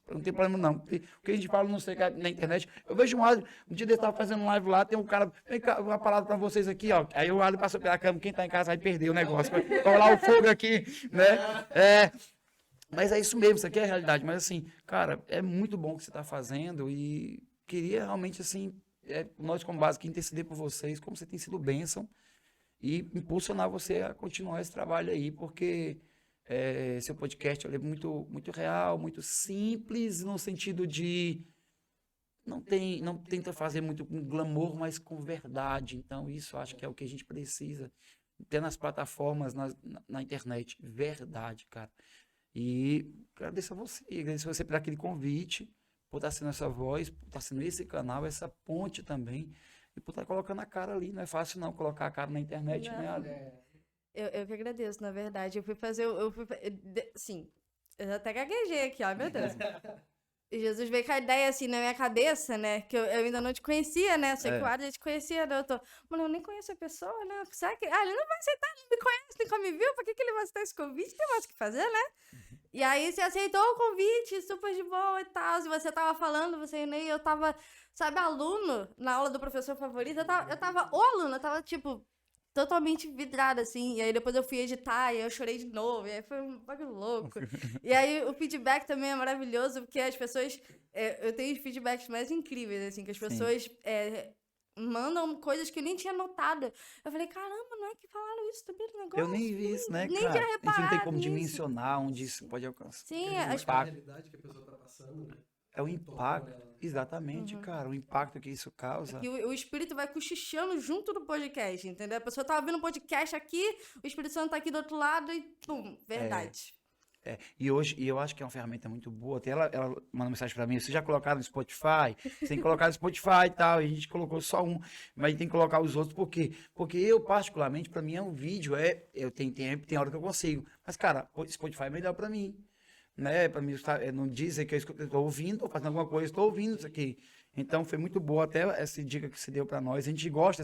não tem problema não. O que a gente fala, não sei, na internet, eu vejo um dia desse estava fazendo live lá, tem um cara, vem cá, uma palavra para vocês aqui, ó. Aí o Adler passou pela câmera, quem está em casa vai perder o negócio, vai rolar o fogo aqui, né? Mas é isso mesmo, isso aqui é a realidade. Mas assim, cara, é muito bom o que você está fazendo e queria realmente, assim, nós como base, que interceder por vocês, como você tem sido bênção e impulsionar você a continuar esse trabalho aí, porque seu podcast ele é muito, muito real, muito simples, no sentido de não tenta fazer muito com glamour, mas com verdade. Então, isso acho que é o que a gente precisa ter nas plataformas, na internet. Verdade, cara. E agradeço a você por aquele convite, por estar sendo essa voz, por estar sendo esse canal, essa ponte também, e por estar colocando a cara ali. Não é fácil não colocar a cara na internet, Não. né? Eu que agradeço, na verdade. Sim, eu até gaguejei aqui, ó, meu Deus. E Jesus veio com a ideia assim na minha cabeça, né? Que eu ainda não te conhecia, né? Eu sei que o Adler te conhecia, né? Mano, eu nem conheço a pessoa, né? Será que. Ele não vai aceitar, não me conhece, nunca me viu, por que ele vai aceitar esse convite? Tem mais o que fazer, né? E aí você aceitou o convite, super de boa e tal. Se você tava falando, você nem eu tava, sabe, aluno na aula do professor favorito. Eu tava o aluno, eu tava, tipo, totalmente vidrada, assim. E aí depois eu fui editar e eu chorei de novo. E aí foi um bagulho louco. E aí o feedback também é maravilhoso, porque as pessoas. Eu tenho os feedbacks mais incríveis, assim, que as pessoas mandam coisas que eu nem tinha notado. Eu falei, caramba, não é que falaram isso também no negócio? Eu nem vi isso, né, nem cara? tinha A gente não tem reparado como nisso. dimensionar onde isso pode alcançar. Sim, Mas as a realidade que a pessoa tá passando, né? É o impacto. Exatamente, cara. O impacto que isso causa. E o espírito vai cochichando junto do podcast, entendeu? A pessoa tá ouvindo o podcast aqui, o Espírito Santo tá aqui do outro lado e pum, verdade. E eu acho que é uma ferramenta muito boa. Até ela manda mensagem pra mim, vocês já colocaram no Spotify? Você tem que colocar no Spotify e tal. E a gente colocou só um, mas tem que colocar os outros. Por quê? Porque eu, particularmente, pra mim é um vídeo, eu tenho tempo, tem hora que eu consigo. Mas, cara, o Spotify é melhor pra mim. Né? Pra mim, não dizer que eu estou ouvindo, estou fazendo alguma coisa, estou ouvindo isso aqui. Então, foi muito boa até essa dica que você deu pra nós. A gente gosta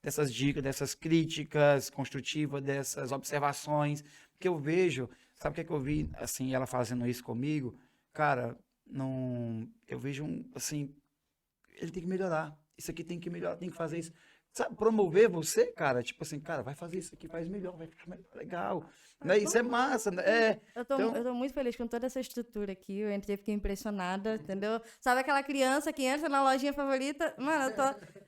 dessas dicas, dessas críticas construtivas, dessas observações. Porque eu vejo... Sabe o que é que eu vi, assim, ela fazendo isso comigo? Cara, não... Eu vejo, assim, ele tem que melhorar. Isso aqui tem que melhorar, tem que fazer isso. Sabe, promover você, cara, tipo assim, cara, vai fazer isso aqui, faz melhor, vai ficar melhor, legal. Né? Isso é massa, né? Eu tô muito feliz com toda essa estrutura aqui. Eu entrei e fiquei impressionada, entendeu? Sabe aquela criança que entra na lojinha favorita? Mano,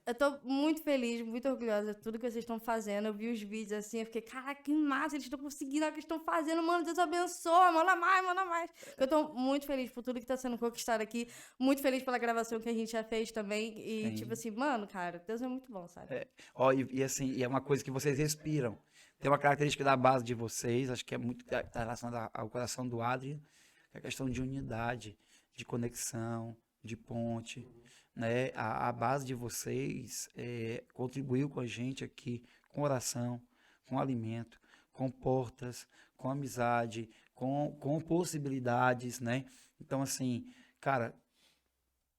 eu tô muito feliz, muito orgulhosa de tudo que vocês estão fazendo. Eu vi os vídeos assim, eu fiquei, cara, que massa, eles estão conseguindo o que estão fazendo, mano, Deus abençoe, manda mais, manda mais. Eu tô muito feliz por tudo que tá sendo conquistado aqui, muito feliz pela gravação que a gente já fez também. E, Sim. tipo assim, mano, cara, Deus é muito bom, sabe? Ó, assim, e é uma coisa que vocês respiram. Tem uma característica da base de vocês, acho que é muito tá relacionada ao coração do Adrian, que é a questão de unidade, de conexão, de ponte, né? A base de vocês contribuiu com a gente aqui, com oração, com alimento, com portas, com amizade, com possibilidades, né? Então, assim, cara,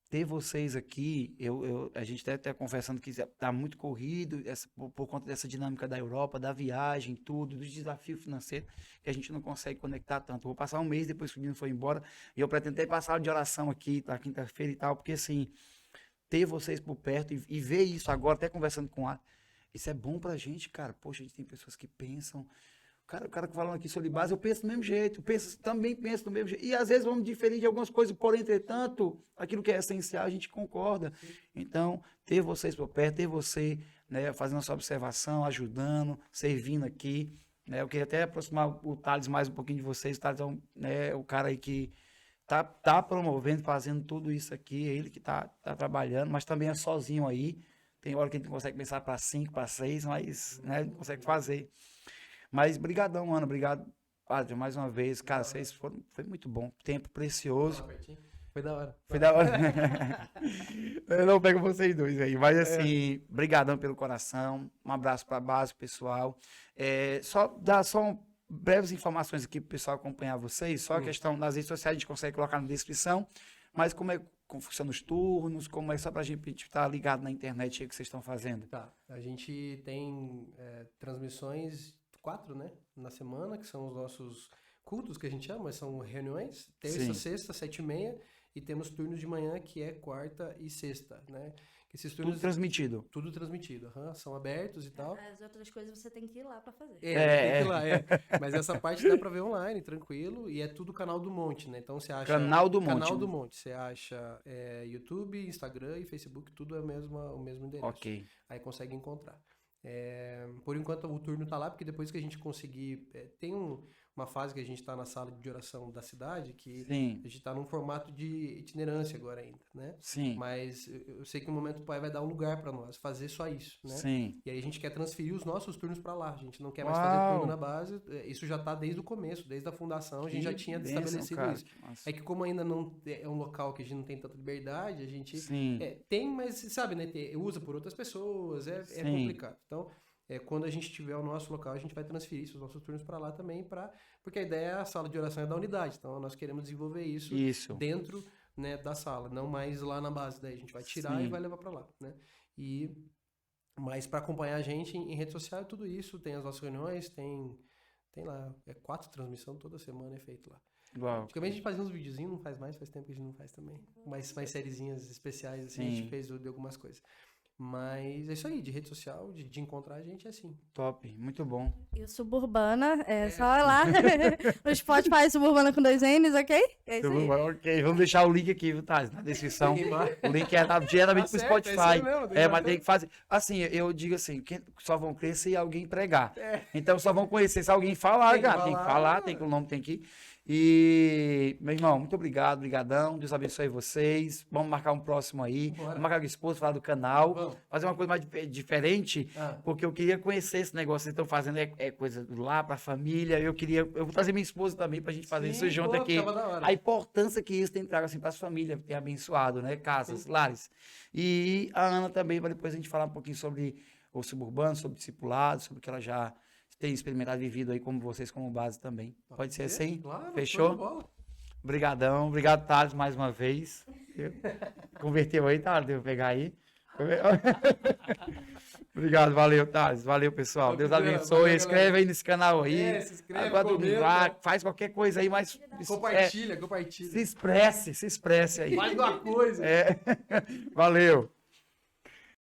ter vocês aqui, a gente até conversando que está muito corrido por conta dessa dinâmica da Europa, da viagem, tudo, do desafio financeiro, que a gente não consegue conectar tanto. Vou passar um mês depois que o menino foi embora, e eu pretendo ter passado de oração aqui, na quinta-feira e tal, porque assim, ter vocês por perto e ver isso agora, até conversando com a... Isso é bom pra gente, cara. Poxa, a gente tem pessoas que pensam... O cara que falando aqui sobre base, eu penso do mesmo jeito, também penso do mesmo jeito. E às vezes vamos diferir de algumas coisas, porém, entretanto, aquilo que é essencial, a gente concorda. Então, ter vocês por perto, ter você, né, fazendo a sua observação, ajudando, servindo aqui. Né, eu queria até aproximar o Thales mais um pouquinho de vocês. O Thales é o cara aí que tá promovendo, fazendo tudo isso aqui, é ele que tá trabalhando, mas também é sozinho aí. Tem hora que a gente não consegue pensar para 5, para 6, mas né, não consegue fazer. Mas brigadão, Ana, obrigado, Padre, mais uma vez. Cara, vocês foi muito bom, tempo precioso. Foi da hora. Foi da hora. Eu não pego vocês dois aí, mas assim, brigadão pelo coração, um abraço para a base, pessoal. Só dar breves informações aqui para o pessoal acompanhar vocês, só a questão das redes sociais a gente consegue colocar na descrição, mas como funcionam os turnos, como é só para a gente estar ligado na internet aí que vocês estão fazendo. Tá, a gente tem transmissões 4, né, na semana, que são os nossos cultos, que a gente chama, são reuniões, terça, sexta, 7h30, e temos turnos de manhã, que é quarta e sexta, né. Esses turnos, tudo transmitido. Tudo transmitido, são abertos e tal. As outras coisas você tem que ir lá pra fazer. Tem que ir lá, Mas essa parte dá pra ver online, tranquilo, e é tudo canal do Monte, né, então você acha... Canal do Monte. Canal do Monte, você acha YouTube, Instagram e Facebook, tudo é o mesmo endereço. Ok. Aí consegue encontrar. Por enquanto o turno tá lá, porque depois que a gente conseguir... tem uma fase que a gente tá na sala de oração da cidade, que Sim. a gente tá num formato de itinerância agora ainda, né? Sim. Mas eu sei que no momento o Pai vai dar um lugar para nós, fazer só isso, né? Sim. E aí a gente quer transferir os nossos turnos para lá, a gente não quer mais fazer turno na base, isso já tá desde o começo, desde a fundação, a gente já tinha estabelecido cara. isso. É que como ainda não é um local que a gente não tem tanta liberdade, a gente tem, mas sabe, né? Usa por outras pessoas, é complicado. Então... quando a gente tiver o nosso local, a gente vai transferir os nossos turnos para lá também, porque a ideia é a sala de oração é da unidade, então nós queremos desenvolver isso. Dentro, né, da sala, não mais lá na base, daí a gente vai tirar e vai levar para lá, né? Mas para acompanhar a gente em rede social, tudo isso, tem as nossas reuniões, tem lá, 4 transmissões toda semana é feito lá. Uau. Antigamente a gente fazia uns videozinhos, não faz mais, faz tempo que a gente não faz também, mais sériezinhas especiais, assim, a gente fez de algumas coisas. Mas é isso aí, de rede social, de encontrar a gente é assim. Top, muito bom. E o Suburbana, só ir lá no Spotify, Suburbana com 2 N's, ok? É isso aí. Ok, vamos deixar o link aqui, viu, Thales, na descrição. O link é diretamente pro Spotify. Mas tem que fazer. Assim, eu digo assim, só vão crer se alguém pregar. Então só vão conhecer se alguém falar, cara. Tem que falar, tem que o nome tem que ir. E, meu irmão, muito obrigado, brigadão. Deus abençoe vocês. Vamos marcar um próximo aí. Bora. Vamos marcar com o esposo, falar do canal. Vamos. Fazer uma coisa mais diferente, Ah. porque eu queria conhecer esse negócio que vocês estão fazendo. É coisa do lá pra família. Eu vou trazer minha esposa também pra gente fazer isso Sim, junto pô, aqui. ficava da hora. A importância que isso tem trago assim, para as famílias, ter abençoado, né? Casas, lares. E a Ana também, para depois a gente falar um pouquinho sobre o suburbano, sobre discipulado, sobre o que ela já tem experimentado, vivido aí, como vocês, como base também. Pode ser assim? Claro, Fechou? show de bola. Obrigadão. Obrigado, Thales, mais uma vez. Converteu aí, Thales? Devo pegar aí. Obrigado, valeu, Thales. Valeu, pessoal. Deus Valeu, abençoe. galera. Inscreve aí nesse canal aí. Se inscreve, Agora domingo comenta. lá, faz qualquer coisa aí, mas Compartilha. se expresse aí. Faz uma coisa. Valeu.